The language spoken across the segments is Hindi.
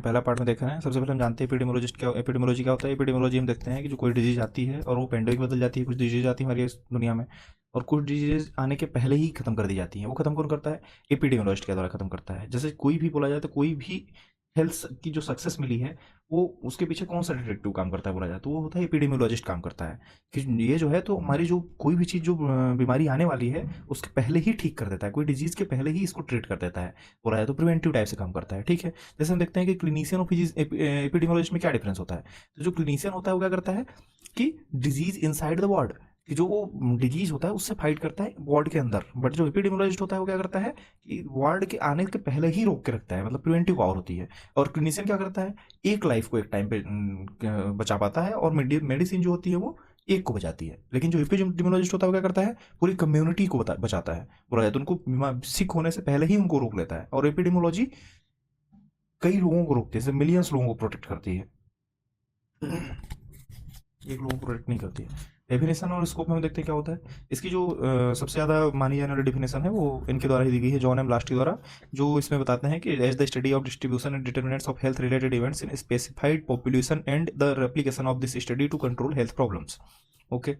पहला पार्ट में देख रहे हैं। सबसे पहले हम जानते हैं एपिडेमियोलॉजी क्या होता है। एपिडेमियोलॉजी हम देखते हैं कि जो कोई डिजीज आती है और वो पेंडेमिक बदल जाती है। कुछ डिजीज आती है हमारी इस दुनिया में और कुछ डिजीज आने के पहले ही खत्म कर दी जाती हैं। वो खत्म कौन करता है? एपिडेमियोलॉजिस्ट के द्वारा खत्म करता है। जैसे कोई भी बोला जाए तो कोई भी हेल्थ की जो सक्सेस मिली है वो उसके पीछे कौन सा डिटेक्टिव काम करता है बोला जाए तो वो होता है एपिडेमियोलॉजिस्ट काम करता है कि ये जो है तो हमारी जो कोई भी चीज़ जो बीमारी आने वाली है उसके पहले ही ठीक कर देता है। कोई डिजीज के पहले ही इसको ट्रीट कर देता है बोला जाए तो प्रिवेंटिव टाइप से काम करता है। ठीक है, जैसे हम देखते हैं कि क्लिनिशियन और एपिडेमियोलॉजिस्ट में क्या डिफरेंस होता है। तो जो क्लिनिशियन होता है वो क्या करता है कि डिजीज इनसाइड द वार्ड, कि जो वो डिजीज होता है उससे फाइट करता है वार्ड के अंदर। बट जो एपिडेमियोलॉजिस्ट होता है वो क्या करता है कि वार्ड के आने के पहले ही रोक के रखता है, मतलब प्रिवेंटिव पावर होती है। और क्लिनिशियन क्या करता है, एक लाइफ को एक टाइम पे बचा पाता है और मेडिसिन जो होती है वो एक को बचाती है। लेकिन जो एपिडेमियोलॉजिस्ट होता है वो क्या करता है, पूरी कम्युनिटी को बचाता है बोला जाए तो। उनको सिक होने से पहले ही उनको रोक लेता है। और एपिडेमियोलॉजी कई लोगों को रोकती है, जैसे मिलियंस लोगों को प्रोटेक्ट करती है, एक लोगों को प्रोटेक्ट नहीं करती है। डेफिनेशन और स्कोप में हम देखते हैं क्या होता है। इसकी जो सबसे ज़्यादा मानी जाने वाली डेफिनेशन है वो इनके द्वारा ही दी गई है, जॉन एम लास्ट के द्वारा, जो इसमें बताते हैं कि as the study of distribution and determinants of health related events in specified population and the replication of this study to control health problems. Okay,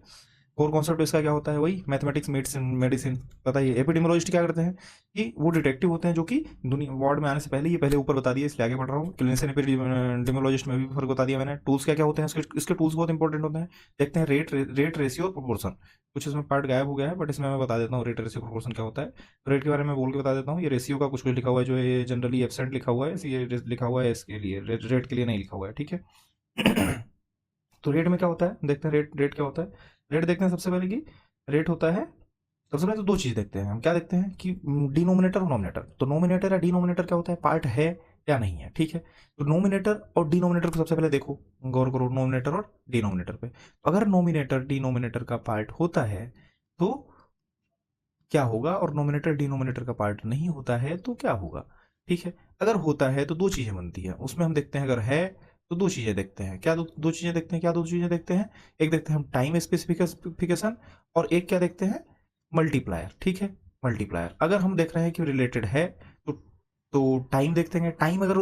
core concept इसका क्या होता है, वही मैथमेटिक्स मेडिसिन पता ही है। एपिडेमियोलॉजिस्ट क्या करते हैं कि वो डिटेक्टिव होते हैं जो कि दुनिया वार्ड में आने से पहले, ये पहले ऊपर बता दिया इसलिए आगे बढ़ रहा हूँ। क्लिनिशियन एपिडेमियोलॉजिस्ट में भी फर्क बता दिया मैंने। टूल्स क्या क्या होते हैं इसके टूल्स बहुत इंपॉर्टेंट होते हैं। देखते हैं रेट रेशियो और प्रोपोर्शन। कुछ इसमें पार्ट गायब हो गया है बट इसमें मैं बता देता हूँ रेट रेशियो प्रोपोर्शन क्या होता है। रेट के बारे में बोल के बता देता हूँ। ये रेशियो का कुछ लिखा हुआ है जो ये जनरली एब्सेंट लिखा हुआ है, ये लिखा हुआ है इसके लिए, रेट के लिए नहीं लिखा हुआ है। ठीक है तो रेट में क्या होता है, देखते हैं रेट क्या होता है। रेट देखते हैं सबसे पहले कि रेट होता है, सबसे पहले तो दो चीज देखते हैं हम। क्या देखते हैं कि डिनोमिनेटर और नोमिनेटर। तो नोमिनेटर या डिनोमिनेटर क्या होता है, पार्ट है या नहीं है। ठीक है, तो नोमिनेटर और डिनोमिनेटर को सबसे पहले देखो, गौर करो नोमिनेटर और डिनोमिनेटर पे। अगर नोमिनेटर डिनोमिनेटर का पार्ट होता है तो क्या होगा, और नोमिनेटर डिनोमिनेटर का पार्ट नहीं होता है तो क्या होगा। ठीक है, अगर होता है तो दो चीजें बनती है उसमें हम देखते हैं। अगर है तो दो चीजें देखते हैं। क्या दो चीजें देखते हैं, क्या दो चीजें देखते हैं, एक देखते हैं हम टाइम स्पेसिफिकेशन और एक क्या देखते हैं, मल्टीप्लायर। ठीक है, मल्टीप्लायर अगर हम देख रहे हैं कि रिलेटेड है तो टाइम देखते हैं। टाइम अगर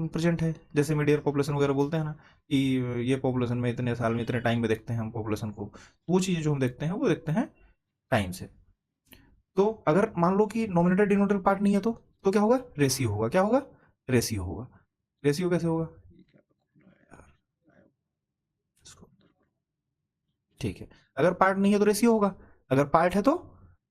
प्रेजेंट है, जैसे मीडियर पॉपुलेशन वगैरह बोलते हैं ना कि ये पॉपुलेशन में इतने साल में इतने टाइम में देखते हैं हम पॉपुलेशन को, वो चीजें जो हम देखते हैं वो देखते हैं टाइम से। तो अगर मान लो कि नॉमिनेटर डिनोमिनेटर पार्ट नहीं है तो क्या होगा, रेशियो होगा। क्या होगा, रेशियो होगा। रेशियो कैसे होगा, ठीक है, अगर पार्ट नहीं है तो रेशियो होगा, अगर पार्ट है तो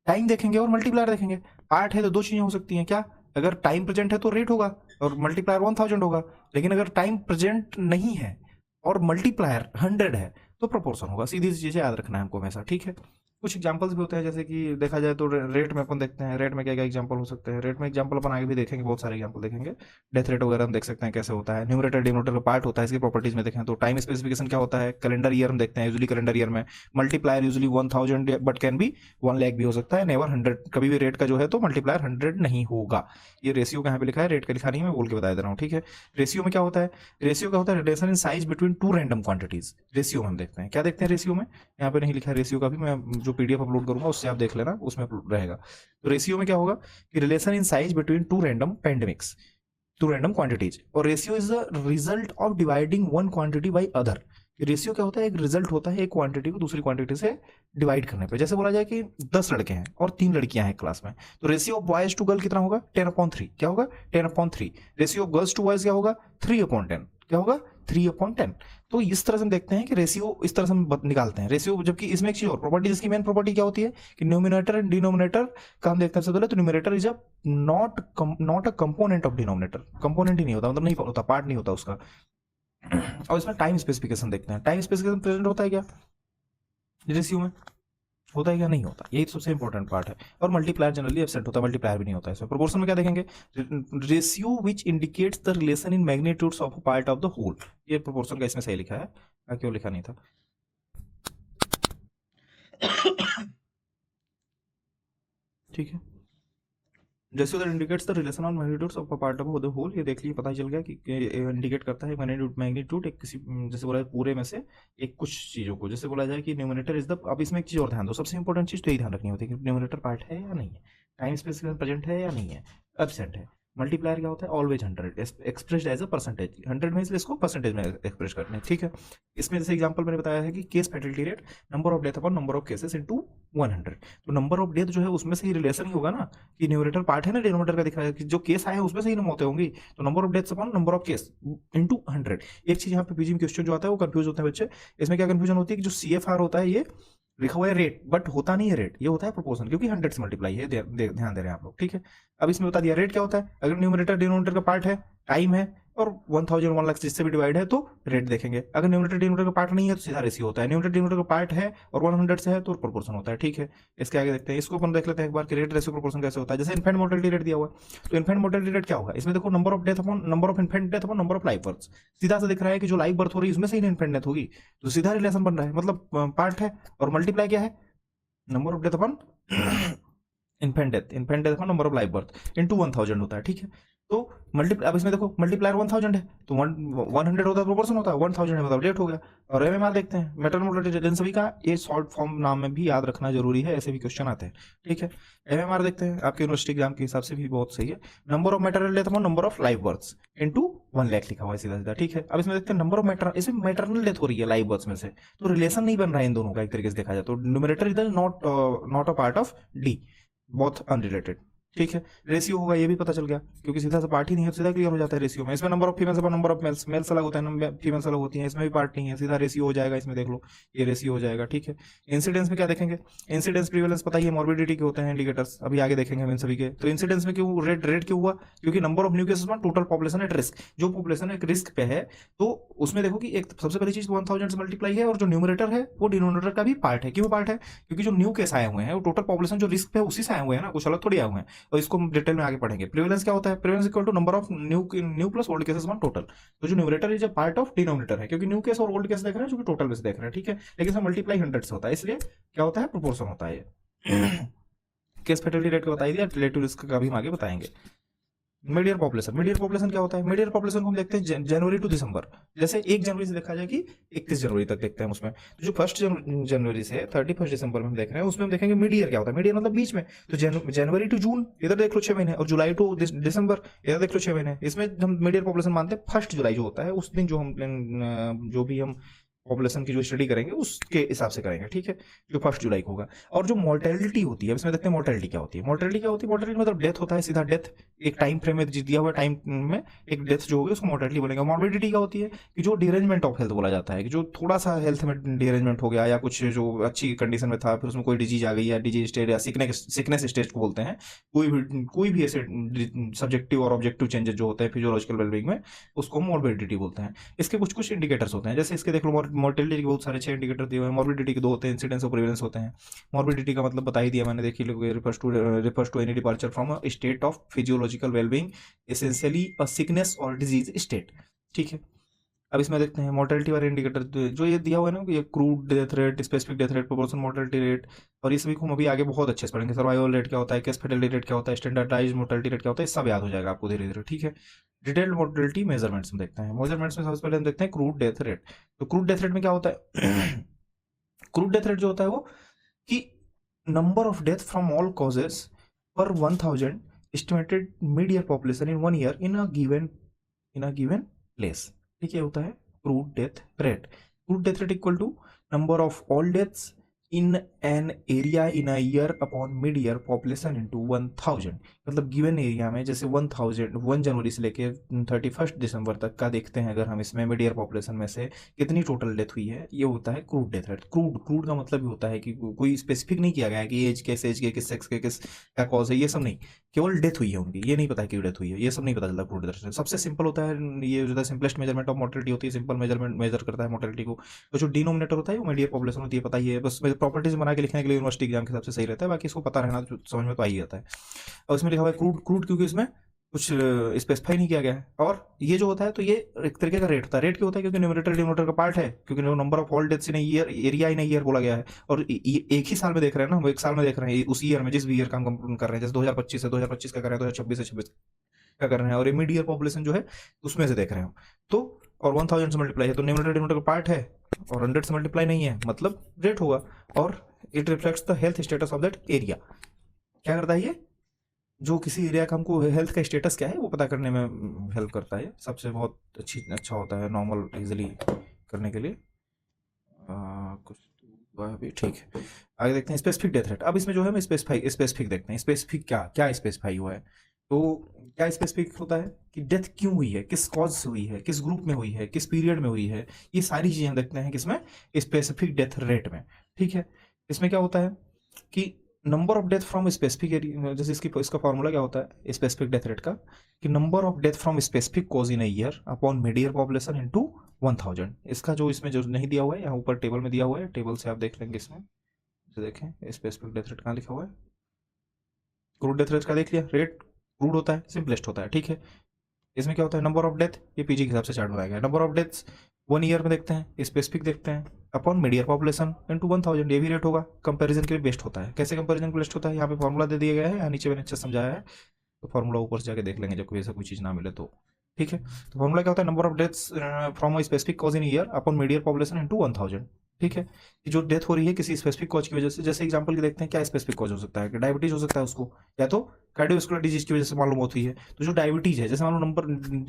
टाइम देखेंगे और मल्टीप्लायर देखेंगे। पार्ट है तो दो चीजें हो सकती हैं, क्या, अगर टाइम प्रेजेंट है तो रेट होगा और मल्टीप्लायर 1000 होगा। लेकिन अगर टाइम प्रेजेंट नहीं है और मल्टीप्लायर 100 है तो प्रोपोर्शन होगा। सीधी सी चीजें याद रखना है हमको हमेशा। ठीक है, कुछ एग्जांपल्स भी होते हैं, जैसे कि देखा जाए तो रेट में अपन देखते हैं रेट में क्या क्या एग्जांपल हो सकते हैं। रेट में एग्जांपल अपन आगे भी देखेंगे, बहुत सारे एग्जांपल देखेंगे। डेथ रेट वगैरह हम देख सकते हैं कैसे होता है। न्यूमरेटर डिनोमिनेटर का पार्ट होता है, इसकी प्रॉपर्टीज में देखें तो टाइम स्पेसिफिकेशन क्या होता है, कैलेंडर ईयर हम देखते हैं, यूजुअली कैलेंडर ईयर में। Multiplier usually 1000 but can be 1 lakh भी हो सकता है, नेवर 100। कभी भी रेट का जो है तो मल्टीप्लायर 100 नहीं होगा। ये रेशियो कहाँ पे लिखा है, रेट का लिखा नहीं, मैं बोल के बता दे रहा हूँ। ठीक है, रेशियो में क्या होता है, रेशियो क्या होता है, relation in size between two random quantities. Ratio में हम देखते हैं, क्या देखते हैं रेशियो में, यहाँ पे नहीं लिखा है रेशियो का भी, मैं जो पीडीएफ अपलोड करूंगा उससे आप देख लेना, उसमें रहेगा। तो रेशियो में क्या होगा कि relation in size between two random pandemics, two random quantities. और ratio is the result of dividing one quantity by other. Ratio क्या होता है, एक रिजल्ट होता है एक क्वांटिटी को दूसरी क्वांटिटी से डिवाइड करने पे। जैसे बोला जाए कि 10 लड़के हैं और 3 लड़कियां हैं क्लास में, तो ratio of boys to girl कितना होगा, 10/3। क्या होगा, 10/3। Ratio of girls to boys क्या होगा, 3/10। क्या होगा, 3/10। तो इस तरह से हम देखते हैं कि रेशियो इस तरह से हम निकालते हैं रेशियो। जबकि इसमें एक चीज और प्रॉपर्टी, इसकी मेन प्रॉपर्टी क्या होती है कि न्यूमिनेटर एंड डिनोमिनेटर का हम देखते हैं। सबसे पहले तो numerator is not a component of denominator, component ही नहीं होता, मतलब नहीं होता, पार्ट नहीं होता उसका। और इसमें टाइम स्पेसिफिकेशन देखते हैं, टाइम स्पेसिफिकेशन प्रेजेंट होता है क्या रेशियो में, होता है क्या, नहीं होता, यही सबसे इंपॉर्टेंट पार्ट है। और मल्टीप्लायर जनरली एब्सेंट होता है, मल्टीप्लायर भी नहीं होता है इसमें। प्रोपोर्शन में क्या देखेंगे, ratio which indicates the relation in magnitudes of part of the whole. ये प्रोपोर्शन का इसमें सही लिखा है, क्यों लिखा नहीं था। ठीक है, ratio that indicates the relation on magnitudes of a part of the whole. ये देख लीजिए, पता चल गया कि इंडिकेट करता है मैग्नीट्यूड एक किसी, जैसे बोला पूरे में से एक कुछ चीजों को। जैसे बोला जाए कि न्यूमिनेटर इज द, अब इसमें एक चीज और ध्यान दो, सबसे इंपॉर्टेंट चीज तो यही ध्यान रखनी होती है कि न्यूमिनेटर पार्ट है या नहीं है, टाइम स्पेसिफिकेशन प्रेजेंट है या नहीं है, एब्सेंट है। मल्टीप्लायर क्या होता है, always 100 expressed as a percentage, 100 में इसलिए इसको परसेंटेज में एक्सप्रेस करते हैं, ठीक है। इसमें जैसे एग्जांपल मैंने बताया है कि case fatality rate number of death upon number of cases into 100, तो नंबर ऑफ डेथ जो है उसमें से ही रिलेशन ही होगा ना, कि न्यूमरेटर पार्ट है ना डिनोमिनेटर का दिख रहा है कि जो केस आए हैं उसमें से ही मौतें होंगी, तो number of deaths upon number of case into 100। एक चीज यहाँ पे पीजी में क्वेश्चन जो आता है वो कंफ्यूज होते हैं बच्चे, इसमें क्या कंफ्यूजन होती है कि जो CFR होता है ये लिखा हुआ है रेट, बट होता नहीं है रेट, ये होता है प्रोपोर्शन, क्योंकि 100 से मल्टीप्लाई है, ध्यान दे रहे हैं आप लोग, ठीक है। अब इसमें बता दिया रेट क्या होता है, अगर न्यूमरेटर डिनोमिनेटर का पार्ट है, टाइम है, और 1000 1 लाख जिससे भी डिवाइड है तो रेट देखेंगे। अगर न्यूमरेटर डिनोमिनेटर का पार्ट नहीं है तो सीधा रेशियो होता है, न्यूमरेटर डिनोमिनेटर का पार्ट है और 100 से है तो प्रोपोर्शन होता है, ठीक है। इसके आगे देखते हैं, इसको अपन देख लेते हैं एक बार कि रेट रेशियो प्रोपोर्शन कैसे होता है। जैसे इन्फेंट मोर्टेलिटी रेट दिया हुआ है, तो इन्फेंट मोर्टेलिटी रेट क्या होगा, इसमें देखो number of death upon number of infant death upon number of live birth, सीधा सा दिख रहा है कि जो लाइव बर्थ हो रही है उसमें से ही इन्फेंट डेथ होगी, तो सीधा रिलेशन बन रहा है, मतलब पार्ट है और मल्टीप्लाई क्या है, number of death upon infant death upon number of live birth into 1000 होता है, ठीक है। तो मल्टीप्लाई, अब इसमें देखो मल्टीप्लायर 1000 है तो 100 होता है, प्रोपोर्शन होता है, 1000 है मतलब रेट हो गया। और एमएमआर देखते हैं, मैटरनल मोर्टेलिटी, इन सभी का ये शॉर्ट फॉर्म नाम में भी याद रखना जरूरी है, ऐसे भी क्वेश्चन आते हैं, ठीक है। एमएमआर देखते हैं, आपके यूनिवर्सिटी एग्जाम के हिसाब से भी बहुत सही है, number of maternal death upon number of live births into 1 lakh लिखा हुआ है सीधा सीधा, ठीक है। अब इसमें देखते हैं नंबर ऑफ मैटरनल, इसमें मैटरनल डेथ हो रही है लाइव बर्थ्स में से, तो रिलेशन नहीं बन रहा है इन दोनों का एक तरीके से देखा जाए तो, न्यूमरेटर इधर not a part of D, बहुत अनरिलेटेड, ठीक है। रेशियो होगा ये भी पता चल गया, क्योंकि सीधा सा पार्ट ही नहीं है, सीधा क्लियर हो जाता है रेशियो में। इसमें number of females upon number of males, males अलग होता है, फीमेल्स अलग होती हैं, इसमें भी पार्ट नहीं है, सीधा रेशियो हो जाएगा, इसमें देख लो ये रेशियो हो जाएगा, ठीक है। इंसिडेंस में क्या देखेंगे, इंसिडेंस प्रीवेलेंस पता ही है, मॉर्बिडिटी के होते हैं इंडिकेटर्स, अभी आगे देखेंगे हम इन सभी के। तो इंसिडेंस में क्यों रेट क्यों हुआ, क्योंकि नंबर ऑफ न्यू केसेस में टोटल पॉपुलेशन एट रिस्क, जो पॉपुलेशन एक रिस्क पे है, तो उसमें देखो कि एक सबसे पहली चीज 1000 से मल्टीप्लाई है, और जो न्यूमरेटर है वो डिनोमिनेटर का भी पार्ट है। क्यों पार्ट है, क्योंकि जो न्यू केस आए हुए हैं वो टोटल पॉपुलेशन जो रिस्क पे है उसी से आए हुए हैं ना, कुछ अलग थोड़ी आए हुए हैं, और इसको हम डिटेल में आगे पढ़ेंगे। प्रीवेलेंस क्या होता है, prevalence equal to number of new plus old cases on total, तो जो numerator is a part of denominator है, क्योंकि न्यू केस और ओल्ड केस देख रहे हैं जो कि टोटल में से देख रहे हैं, ठीक है। लेकिन इसमें मल्टीप्लाई 100 से होता है, इसलिए क्या होता है, प्रोपोर्शन होता है ये। केस फैटेलिटी रेट का बताई दिया, रिलेटिव रिस्क का भी हम आगे बताएंगे। मीडियन पॉपुलेशन क्या होता है, मीडियन पॉपुलेशन को हम देखते हैं जनवरी टू दिसंबर, जैसे 1 जनवरी से देखा जाए कि 31 जनवरी तक देखते हैं उसमें, तो जो 1 जनवरी से 31 दिसंबर में हम देख रहे हैं उसमें हम देखेंगे मीडियन क्या होता है, मीडियन मतलब बीच में, तो जनवरी टू जून इधर देख लो 6 महीने, और जुलाई टू दिसंबर इधर देख लो 6 महीने, इसमें हम मीडियन पॉपुलेशन मानते हैं 1 जुलाई जो होता है उस दिन, जो भी हम पॉपुलेशन की जो स्टडी करेंगे उसके हिसाब से करेंगे, ठीक है, जो 1 जुलाई को होगा। और जो मोर्टेलिटी होती है इसमें देखते हैं मोर्टेलिटी क्या होती है, मोर्टेलिटी मतलब डेथ होता है, सीधा डेथ एक टाइम फ्रेम में दिया हुआ टाइम में एक डेथ जो होगी उसको मोर्टेलिटी बोलेंगे। मॉर्बिडिटी क्या होती है, कि जो डिरेंजमेंट ऑफ हेल्थ बोला जाता है, कि जो थोड़ा सा हेल्थ में डिरेंजमेंट हो गया या कुछ जो अच्छी कंडीशन में था फिर उसमें कोई डिजीज आ गई या डिजीज स्टेज या सिकनेस स्टेज को बोलते हैं, कोई भी ऐसे सब्जेक्टिव और ऑब्जेक्टिव चेंजेस जो होते हैं फिजियोलॉजिकल वेलबींग में, उसको मॉर्बिडिटी बोलते हैं। इसके कुछ कुछ इंडिकेटर्स होते हैं, जैसे इसके देख लो मोर्टेलिटी के बहुत सारे 6 इंडिकेटर दिए हुए हैं, मॉर्बिडिटी के 2 होते हैं, इंसिडेंस और प्रीवेलेंस होते हैं। मॉर्बिडिटी का मतलब बता ही दिया मैंने, देखिए refers to any departure from a state of physiological wellbeing, essentially a sickness और डिजीज स्टेट, ठीक है। अब इसमें देखते हैं मोर्टेलिटी वाले इंडिकेटर जो ये दिया हुआ है ना, ये crude death rate, specific death rate, proportion mortality rate, और ये सभी को हम अभी आगे बहुत अच्छे से पढ़ेंगे। सर्वाइवल रेट क्या होता है, केस फैटेलिटी रेट क्या होता है, स्टैंडर्डाइज मोर्टेलिटी रेट क्या होता है, सब याद हो जाएगा आपको धीरे धीरे, ठीक है। डिटेल्ड मोर्टेलिटी मेजरमेंट्स में देखते हैं, मेजरमेंट्स में सबसे पहले हम देखते हैं क्रूड डेथ रेट। तो क्रूड डेथ रेट में क्या होता है क्रूड डेथ रेट जो होता है वो कि number of death from all causes per 1000 estimated mid year population in 1 year in a given place, ठीक है, होता है crude death rate. Crude death rate equal to number of all deaths in an area in a year upon mid year population into 1000, मतलब गिवन एरिया में जैसे 1 जनवरी से लेके 31 दिसंबर तक का देखते हैं, अगर हम इसमें मिड ईयर पॉपुलेशन में से कितनी टोटल डेथ हुई है, ये होता है क्रूड डेथ रेट। क्रूड का मतलब भी होता है कि कोई स्पेसिफिक नहीं किया गया है कि एज के किस सेक्स के किस का कॉज है, ये सब नहीं, केवल डेथ हुई है उनकी, ये नहीं पता है कि डेथ हुई है, ये सब नहीं पता चलता क्रूड डेथ रेट। सबसे सिंपल होता है ये, जो सिंपलेस्ट मेजरमेंट ऑफ मोर्टेलिटी होती है, सिंपल मेजरमेंट मेजर करता है मोर्टेलिटी को। तो जो डिनोमिनेटर होता है वो मिड ईयर पॉपुलेशन होती है, पता ही है, बस प्रॉपर्टीज बना के लिखने के लिए यूनिवर्सिटी एग्जाम के हिसाब से सही रहता है, बाकी इसको पता रहना समझ में तो आ ही जाता है। और इसमें लिखा हुआ है क्रूड क्योंकि इसमें कुछ स्पेसिफाई नहीं किया गया है। और ये जो होता है तो ये एक तरीके का रेट होता है। रेट क्यों होता है, क्योंकि न्यूमरेटर डिनोमिनेटर का पार्ट है, क्योंकि number of all deaths in year, area in year बोला गया है, और एक ही साल में देख रहे हैं ना, वो एक साल में देख रहे हैं, उस ईयर में जिस भी ईयर का हम कर रहे हैं, जैसे 2025 से 2025 का कर रहे हैं, 2026 से 26 का कर रहे हैं, और मिड ईयर पॉपुलेशन जो है उसमें से देख रहे हैं हम, तो और 1000 से मल्टीप्लाई है तो न्यूमरेटर डिनोमिनेटर का पार्ट है, और 100 से मल्टीप्लाई नहीं है मतलब रेट होगा, और it reflects the health status of that area. क्या करता है ये, जो किसी एरिया का हमको हेल्थ का स्टेटस क्या है वो पता करने में हेल्प करता है, सबसे बहुत अच्छा होता है नॉर्मल इजीली करने के लिए। कुछ तो हुआ अभी, ठीक है। आगे देखते हैं स्पेसिफिक डेथ रेट। अब इसमें जो है हम स्पेसिफिक देखते हैं, स्पेसिफिक क्या क्या स्पेसिफाई हुआ है। तो क्या स्पेसिफिक होता है कि डेथ क्यों हुई है, किस कॉज से हुई है, किस ग्रुप में हुई है, किस पीरियड में हुई है, ये सारी चीजें हम देखते हैं किसमें, स्पेसिफिक डेथ रेट में। ठीक है। इसमें क्या होता है कि number of death from specific area, जैसे इसका फॉर्मूला क्या होता है स्पेसिफिक डेथ रेट का, कि number of death from specific cause in a year upon midyear population into 1000। इसका जो इसमें जो नहीं दिया हुआ है, यहाँ ऊपर टेबल में दिया हुआ है, टेबल से आप देख लेंगे इसमें। तो देखें स्पेसिफिक डेथ रेट कहाँ लिखा हुआ है, क्रूड डेथ रेट का देख लिया, रेट क्रूड होता है, सिंपलेस्ट होता है। ठीक है। इसमें क्या होता है नंबर ऑफ डेथ, ये पीजी के हिसाब से चार्ट बनाया गया है, नंबर ऑफ डेथ्स 1 ईयर में देखते हैं, स्पेसिफिक देखते हैं, अपॉन मीडियर पॉपुलेशन इनटू 1000, ये भी रेट होगा, कंपैरिजन के लिए बेस्ट होता है। कैसे कंपैरिजन के लिए बेस्ट होता है, यहाँ पे फॉर्मूला दे दिया गया है, यहाँ नीचे मैंने अच्छा समझाया है, तो फॉर्मूला ऊपर से जाके देख लेंगे जब कोई ऐसा कोई चीज ना मिले तो। ठीक है। तो फॉर्मूला क्या होता है, number of deaths from a specific cause in year upon midyear population into 1000। ठीक है। कि जो डेथ हो रही है किसी स्पेसिफिक कॉज की वजह से, जैसे एग्जांपल की देखते हैं क्या स्पेसिफिक कॉज हो सकता है, कि डायबिटीज हो सकता है उसको, या तो कार्डियोवास्कुलर डिजीज की वजह से मालूम होती है। तो जो डायबिटीज है, जैसे मान लो नंबर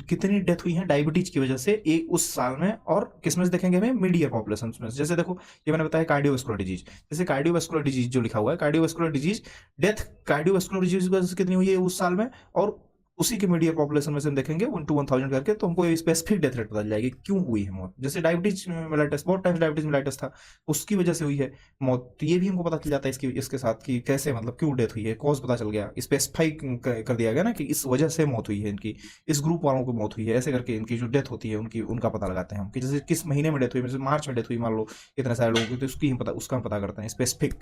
कितनी डेथ हुई है डायबिटीज की वजह से एक उस साल में, और किसमें से देखेंगे हमें, मीडियर पॉपुलेशन में। जैसे देखो ये मैंने बताया कार्डियोवास्कुलर डिजीज, जैसे कार्डियोवास्कुलर डिजीज जो लिखा हुआ है, cardiovascular disease death cardiovascular disease की वजह से कितनी हुई है उस साल में, और उसी के मीडियर पॉपुलेशन में से हम देखेंगे 1 to 1000 करके, तो हमको स्पेसिफिक डेथ रेट पता चल जाएगी क्यों हुई है मौत। जैसे डायबिटीज मेलाइटस, बहुत टाइम डायबिटीज मेलाइटस था, उसकी वजह से हुई है मौत, तो ये भी हमको पता चल जाता है इसके साथ कि कैसे, मतलब क्यों डेथ हुई है, कॉज पता चल गया, स्पेसिफाई कर दिया गया ना कि इस वजह से मौत हुई है इनकी, इस ग्रुप वालों को मौत हुई है, ऐसे करके इनकी जो डेथ होती है उनकी उनका पता लगाते हैं हम, कि जैसे किस महीने में डेथ हुई, जैसे मार्च में डेथ हुई मान लो इतने सारे लोगों की, तो उसकी हम पता, उसका हम पता करते हैं स्पेसिफिक।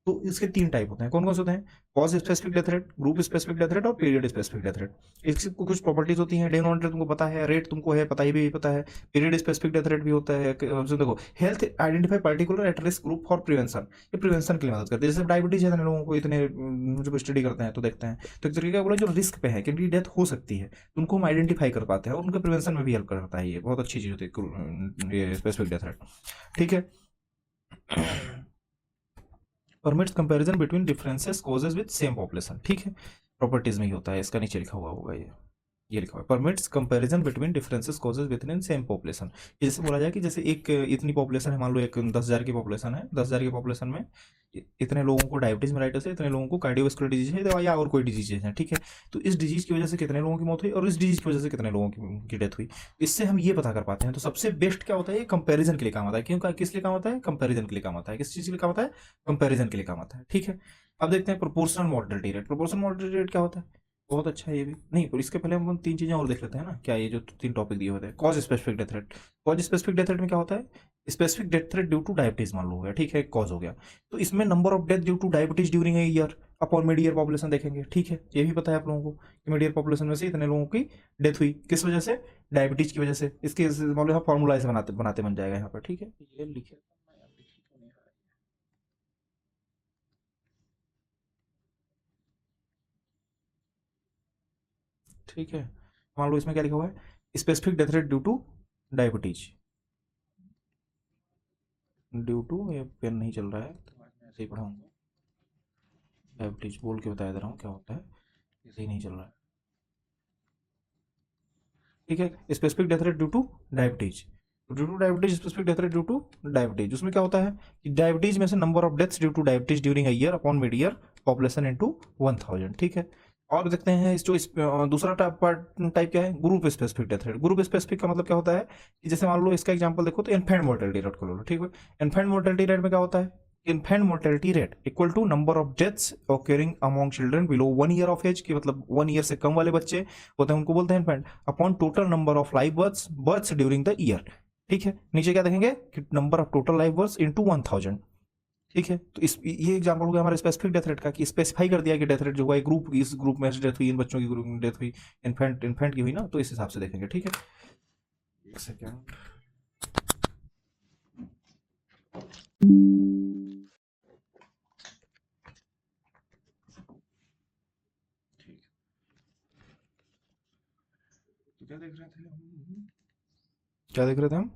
तो इसके 3 टाइप होते हैं, कौन कौन से होते हैं, cause specific death rate, group specific death rate और पीरियड स्पेसिफिक डेथ रेट। इसकी कुछ प्रॉपर्टीज होती हैं, डेनोमिनेटर तुमको पता है, रेट तुमको है पता, ही भी पता है, पीरियड स्पेसिफिक डेथ रेट भी होता है। देखो health identify particular at risk group for prevention, ये प्रिवेंशन के लिए मदद करती है। जैसे डायबिटीज है, लोगों को इतने जब स्टडी करते हैं तो देखते हैं, तो एक तरीके का बोला जो रिस्क पे है कि डेथ हो सकती है, तो उनको हम आइडेंटिफाई कर पाते हैं और उनके प्रिवेंशन में भी हेल्प करता है, ये बहुत अच्छी चीज होती है ये स्पेसिफिक डेथ रेट। ठीक है। Permits comparison between differences causes with same population. ठीक है। प्रॉपर्टीज में ही होता है, इसका नीचे लिखा हुआ होगा ये लिखा हुआ है, permits comparison between differences causes with in same population. जैसे बोला जाए कि जैसे एक इतनी पॉपुलेशन है, मान लो एक 10,000 की पॉपुलेशन है, 10,000 की पॉपुलेशन में इतने लोगों को डायबिटीज मेलाइटस है, इतने लोगों को कार्डियोवास्कुलर डिजीज है, या और कोई डिजीज है। ठीक है। तो इस डिजीज की वजह से कितने लोगों की मौत हुई और इस डिजीज की वजह से कितने लोगों की डेथ हुई, इससे हम ये पता कर पाते हैं। तो सबसे बेस्ट क्या होता है, ये कंपैरिजन के लिए काम आता है। क्यों, किस लिए काम आता है, कंपैरिजन के लिए काम आता है। किस चीज के लिए काम आता है, कंपैरिजन के लिए काम आता है। ठीक है। अब देखते हैं proportional mortality rate. Proportional mortality rate क्या होता है, बहुत अच्छा है ये भी, नहीं पर इसके पहले हम 3 चीजें और देख लेते हैं ना, क्या ये जो 3 टॉपिक दिए होते हैं, cause specific death rate. Cause specific death rate में क्या होता है, specific death rate due to diabetes मान लो हो गया, ठीक है, कॉज हो गया, तो इसमें number of death due to diabetes during a year upon midyear population देखेंगे। ठीक है। ये भी पता है आप लोगों को कि मीडियर पॉपुलेशन में से इतने लोगों की डेथ हुई, किस वजह से, डायबिटीज की वजह से। इसके मान लो फॉर्मूला ऐसे बनाते बनाते बन जाएगा यहाँ पर। ठीक है। ये लिखे ठीक है। मान लो इसमें क्या लिखा हुआ है, specific death rate due to diabetes, due to, ये पेन नहीं चल रहा है तो मैं ऐसे ही पढ़ाऊंगा, डायबिटीज बोल के बता दे रहा हूँ क्या होता है, ऐसे ही नहीं चल रहा है। ठीक है। Specific death rate due to diabetes, due to diabetes, specific death rate due to diabetes, उसमें क्या होता है कि डायबिटीज में से number of deaths due to diabetes during a year upon mid year population into 1000। ठीक है। और देखते हैं इस जो दूसरा टाइप क्या है, group specific death rate. Group specific का मतलब क्या होता है कि जैसे मान लो इसका एग्जांपल देखो तो इन्फेंट मोर्टेलिटी रेट को लो, ठीक है। इन्फेंट मोर्टेलिटी रेट में क्या होता है, infant mortality rate equal to number of deaths occurring among children below 1 year of age, की मतलब 1 ईयर से कम वाले बच्चे होते हैं उनको बोलते हैं infant, upon total number of live births during the year. ठीक है। नीचे क्या देखेंगे कि number of total live births into 1000। ठीक है। तो इस ये एग्जांपल हो गया हमारा स्पेसिफिक डेथ रेट का, कि स्पेसिफाई कर दिया कि डेथ रेट जो हुआ ग्रुप, इस ग्रुप में डेथ हुई, इन बच्चों की ग्रुप में डेथ हुई, इन्फेंट की हुई ना, तो इस हिसाब से देखेंगे। ठीक है। एक सेकेंड। ठीक, तो क्या देख रहे थे हम, क्या देख रहे थे हम,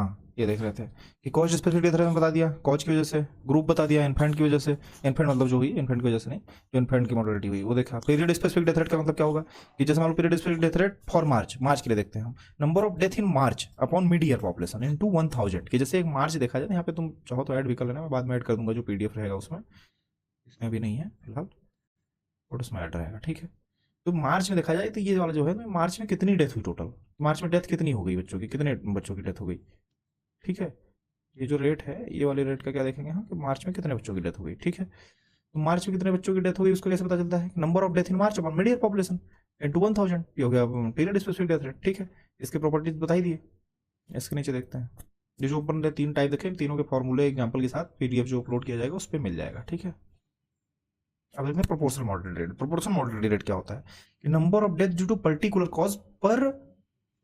हाँ ये देख रहे थे कि कॉज स्पेसिफिक डेथ रेट में बता दिया, कॉज की वजह से, ग्रुप बता दिया इन्फेंट की वजह से, इन्फेंट मतलब जो हुई इन्फेंट की वजह से नहीं, जो इन्फेंट की मॉर्टेलिटी हुई वो देखा। पीरियड स्पेसिफिक डेथ रेट का मतलब क्या होगा कि जैसे मान लो period specific death rate for March, March के लिए देखते हैं हम, number of death in March upon mid year population into 1000 कि जैसे एक मार्च देखा जाए, यहाँ पे तुम चाहो तो ऐड भी कर लेना, मैं बाद में ऐड कर दूंगा जो पीडीएफ रहेगा उसमें, इसमें भी नहीं है फिलहाल, और उसमें ऐड रहेगा, ठीक है। तो मार्च में देखा जाए तो ये वाला जो है, मार्च में कितनी डेथ हुई टोटल, मार्च में डेथ कितनी हो गई बच्चों की, कितने बच्चों की डेथ हो गई, ठीक है। ये जो रेट है ये वाले रेट का क्या देखेंगे हम कि मार्च में कितने बच्चों की डेथ हो गई, ठीक है। तो मार्च में कितने बच्चों की डेथ हो गई उसको कैसे पता चलता है, number of death in March upon mid year population into 1000, ये हो गया पीरियड स्पेसिफिक डेथ रेट, ठीक है। इसके प्रॉपर्टीज बताई दिए, इसके नीचे देखते हैं। ये जो ऊपर ने 3 टाइप देखे, तीनों के फॉर्मूले एग्जांपल के साथ पीडीएफ जो अपलोड किया जाएगा उस पर मिल जाएगा, ठीक है। अब देखते हैं proportional mortality rate. Proportional mortality rate क्या होता है कि number of death due to particular cause per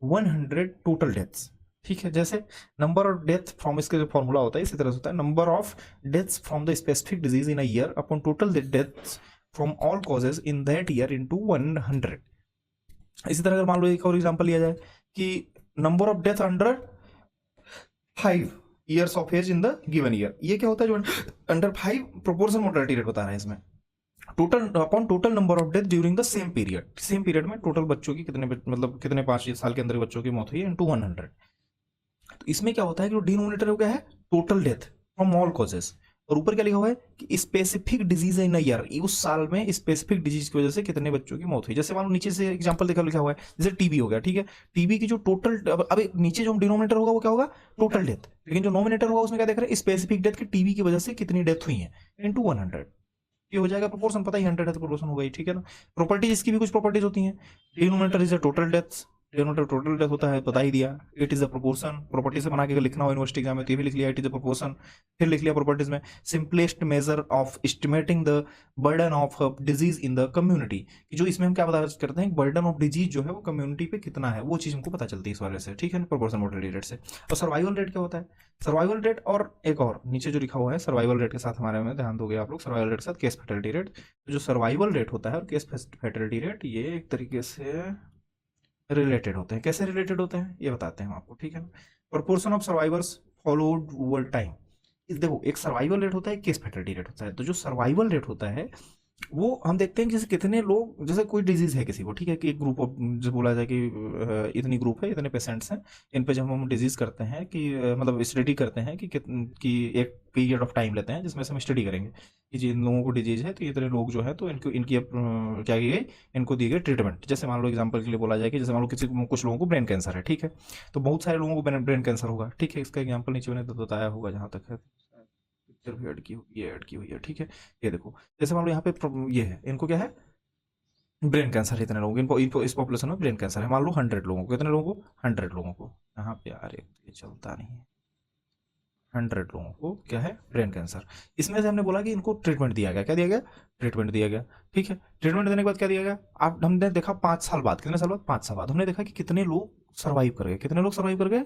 100 total deaths, ठीक है। जैसे नंबर ऑफ डेथ फ्रॉम, इसका जो फॉर्मूला होता है इसी तरह से होता है, number of deaths from the specific disease in a year upon total deaths from all causes in that year into 100। इसी तरह अगर मान लो एक और एग्जांपल लिया जाए कि number of death under 5 years of age in the given year, ये क्या होता है जो अंडर 5 प्रोपोर्शनल मोर्टेलिटी रेट बता रहा है इसमें, total upon total number of death during the same period, same period में टोटल बच्चों की कितने मतलब कितने 5 साल के अंदर बच्चों की मौत हुई है इनटू 100। तो इसमें क्या होता है कि जो डिनोमिनेटर हो गया है total death from all causes, और ऊपर क्या लिखा हुआ है कि स्पेसिफिक डिजीज इन ईयर, उस साल में स्पेसिफिक डिजीज की वजह से कितने बच्चों की मौत हुई। जैसे मान लो नीचे से एग्जांपल देखा लिखा हुआ है, जैसे टीबी हो गया, ठीक है। टीबी की जो टोटल, अब नीचे जो डिनोमिनेटर होगा वो क्या होगा, टोटल डेथ, लेकिन जो नोमिनेटर होगा उसमें क्या देख रहे हैं, स्पेसिफिक डेथ की टीबी की वजह से कितनी डेथ हुई है इनटू 100। ये हो जाएगा प्रोपोर्शन, पता ही 100 है तो प्रोपोर्शन हो गई, ठीक है ना। प्रॉपर्टीज इसकी भी कुछ प्रॉपर्टीज होती हैं, denominator is a total deaths, denominator total death होता है, बता ही दिया। It is a proportion, property से बना के लिखना हो यूनिवर्सिटी एग्जाम में तो ये भी लिख लिया, इट इज अ प्रोपोर्शन। फिर लिख लिया प्रॉपर्टीज में simplest measure of estimating the burden of disease in the community, कि जो इसमें हम क्या पता करते हैं, बर्डन ऑफ डिजीज जो है वो कम्युनिटी पे कितना है, वो चीज हमको पता चलती है इस वाले से, ठीक है ना, प्रोपोर्शन मोर्टेलिटी रेट से। और सर्वाइवल रेट क्या होता है, सर्वाइवल रेट, और एक और नीचे जो लिखा हुआ है सर्वाइवल रेट के साथ हमारे में ध्यान दोगे आप लोग, सर्वाइवल रेट के साथ केस फैटलिटी रेट। तो जो सर्वाइवल रेट होता है और केस फैटलिटी रेट, ये एक तरीके से रिलेटेड होते हैं। कैसे रिलेटेड होते हैं ये बताते हैं हम आपको, ठीक है ना। Proportion of survivors followed over time, देखो एक सर्वाइवल रेट होता है, केस फैटलिटी रेट होता है। तो जो सर्वाइवल रेट होता है वो हम देखते हैं कि जैसे कितने लोग, जैसे कोई डिजीज है किसी को, ठीक है, कि एक ग्रुप ऑफ, जो बोला जाए कि इतनी ग्रुप है, इतने पेशेंट्स हैं, इन पे जब हम डिजीज करते हैं कि मतलब स्टडी करते हैं कि एक पीरियड ऑफ टाइम लेते हैं जिसमें से हम स्टडी करेंगे कि जिन लोगों को डिजीज है तो इतने लोग जो है तो इनको इनकी क्या की गई, इनको दी गई ट्रीटमेंट। जैसे मान लो एग्जाम्पल के लिए बोला जाए कि जैसे मान लो किसी कुछ लोगों को ब्रेन कैंसर है, ठीक है, तो बहुत सारे लोगों को ब्रेन कैंसर होगा, ठीक है। इसका एग्जाम्पल नीचे मैंने तो बताया होगा जहाँ तक है, पिक्चर भी ऐड की हुई है, ठीक है। ये देखो जैसे मान लो यहाँ पे ये है, इनको क्या है, ब्रेन कैंसर है, इतने लोगों को, इनको इस पॉपुलेशन में ब्रेन कैंसर है, मान लो 100 लोगों को, कितने लोगों को, 100 लोगों को, यहाँ पे यार ये चलता नहीं है, 100 लोगों को क्या है, ब्रेन कैंसर। इसमें से हमने बोला कि इनको ट्रीटमेंट दिया गया, क्या दिया गया, ट्रीटमेंट दिया गया, ठीक है। ट्रीटमेंट देने के बाद क्या दिया गया, आप हमने देखा 5 साल बाद, कितने साल बाद, 5 साल बाद हमने देखा कि कितने लोग सर्वाइव कर गए, कितने लोग सर्वाइव कर गए,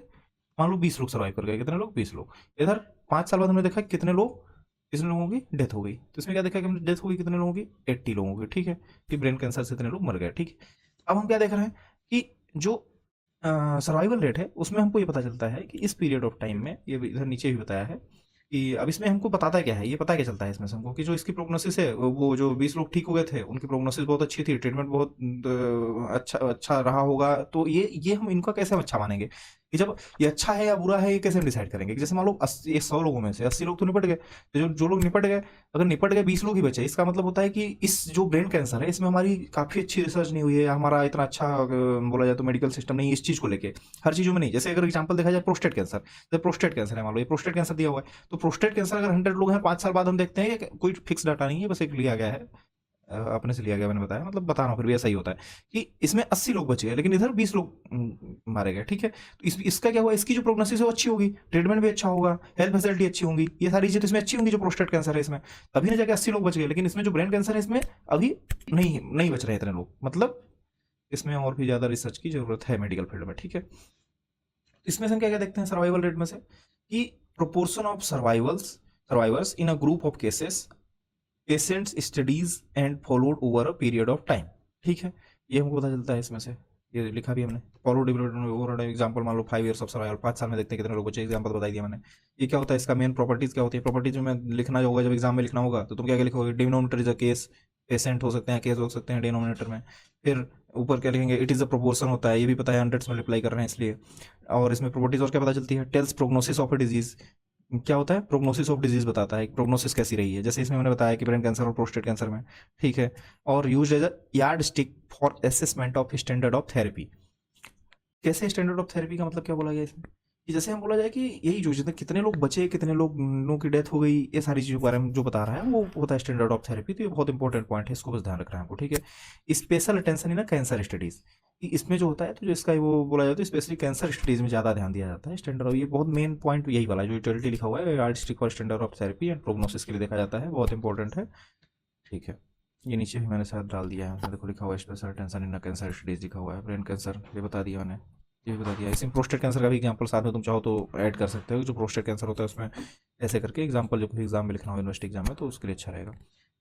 मान लो 20 लोग सर्वाइव कर गए, कितने लोग, 20 लोग। इधर 5 साल बाद हमने देखा कितने लोग, कितने लोगों की डेथ हो गई। तो इसमें क्या देखा कि हमने डेथ हो गई कितने लोगों की, 80 लोगों की, ठीक है, कि ब्रेन कैंसर से इतने लोग मर गए, ठीक है। अब हम क्या देख रहे हैं कि जो सर्वाइवल रेट है उसमें हमको ये पता चलता है कि इस पीरियड ऑफ टाइम में, ये इधर नीचे भी बताया है कि अब इसमें हमको बताता क्या है, ये पता क्या चलता है इसमें से हमको कि जो इसकी प्रोग्नोसिस है, वो जो 20 लोग ठीक हो गए थे उनकी प्रोग्नोसिस बहुत अच्छी थी, ट्रीटमेंट बहुत अच्छा अच्छा रहा होगा। तो ये हम इनका कैसे अच्छा मानेंगे कि जब ये अच्छा है या बुरा है, ये कैसे हम डिसाइड करेंगे कि जैसे मान लो 100 लोगों में से 80 लोग तो निपट गए, तो जो लोग निपट गए, अगर निपट गए 20 लोग ही बचे, इसका मतलब होता है कि इस जो ब्रेन कैंसर है इसमें हमारी काफी अच्छी रिसर्च नहीं हुई है, हमारा इतना अच्छा बोला जाए तो मेडिकल सिस्टम नहीं इस चीज को लेके, हर चीजों में नहीं। जैसे अगर एग्जाम्पल देखा जाए प्रोस्टेट कैंसर, तो प्रोस्टेट कैंसर है, मान लो ये प्रोस्टेट कैंसर दिया हुआ है, तो प्रोस्टेट कैंसर अगर 100 लोग हैं 5 साल बाद हम देखते हैं, कोई फिक्स डाटा नहीं है, बस एक लिया गया है, अपने से लिया गया, मैंने बताया, मतलब बता रहा हूँ फिर भी ऐसा ही होता है कि इसमें 80 लोग बचे गए लेकिन इधर 20 लोग मारे गए, ठीक है। तो इसका क्या हुआ, इसकी जो प्रोग्नोसिस है वो अच्छी होगी, ट्रीटमेंट भी अच्छा होगा, हेल्थ फैसिलिटी अच्छी होंगी, ये सारी चीजें इसमें अच्छी होंगी जो प्रोस्टेट कैंसर है इसमें, तभी ना जाके 80 लोग बच गए। लेकिन इसमें जो ब्रेन कैंसर है इसमें अभी नहीं बच रहे इतने लोग, मतलब इसमें और भी ज्यादा रिसर्च की जरूरत है मेडिकल फील्ड में, ठीक है। इसमें से हम क्या क्या देखते हैं सर्वाइवल रेट में से कि proportion of survivors in a group of cases, patients studies and followed over a period of time, ठीक है, ये हमको पता चलता है इसमें से। ये लिखा भी हमने, फॉलो डेवलपमेंट ओवर एग्जांपल मान लो 5 ईयर्स ऑफ सर्वाइवल, 5 साल में देखते हैं कितने लोग बचे, एग्जांपल बता दिया मैंने। ये क्या होता है, इसका मेन प्रॉपर्टीज क्या होती है, प्रॉपर्टीज में लिखना होगा जब एग्जाम में लिखना होगा तो तुम क्या क्या लिखोगे, denominator is a case, patient हो सकते हैं, केस हो सकते हैं डिनोमिनेटर में। फिर ऊपर क्या लिखेंगे, इट इज अ प्रोपोर्शन होता है, ये भी पता है, हंड्रेड्स में मल्टीप्लाई कर रहे हैं इसलिए। और इसमें प्रॉपर्टीज और क्या पता चलती है, tells prognosis of a disease, क्या होता है, प्रोग्नोसिस ऑफ डिजीज बताता है, प्रोग्नोसिस कैसी रही है, जैसे इसमें मैंने बताया कि ब्रेन कैंसर और प्रोस्टेट कैंसर में, ठीक है। और use as a yardstick for assessment of standard of therapy. कैसे स्टैंडर्ड ऑफ थेरेपी का मतलब क्या बोला गया इसमें, कि जैसे हम बोला जाए कि यही जो जितने कितने लोग बचे, कितने लोगों की डेथ हो गई, ये सारी चीज़ों के बारे में जो बता रहा है वो होता है स्टैंडर्ड ऑफ थेरेपी। तो ये बहुत इंपॉर्टेंट पॉइंट है, इसको बस ध्यान रखना है हमको, ठीक है। स्पेशल अटेंशन इन ना कैंसर स्टडीज, इसमें जो होता है तो जो इसका वो बोला जाता है स्पेशली कैंसर स्टडीज में ज़्यादा ध्यान दिया जाता है स्टैंडर्ड। ये बहुत मेन पॉइंट यही वाला जो यूटिलिटी लिखा हुआ है, yardstick for standard of therapy and prognosis के लिए देखा जाता है, बहुत इंपॉर्टेंट है, ठीक है। ये नीचे भी मैंने शायद डाल दिया है, उसमें देखो लिखा हुआ है special attention in cancer studies लिखा हुआ है, ब्रेन कैंसर ये बता दिया मैंने, ये भी बता दिया। इसमें प्रोस्टेट कैंसर का भी एग्जांपल साथ में तुम चाहो तो ऐड कर सकते हो, जो प्रोस्टेट कैंसर होता है उसमें ऐसे करके एग्जांपल जो एग्जाम में लिखना हो यूनिवर्सिटी एग्जाम में तो उसके लिए अच्छा रहेगा।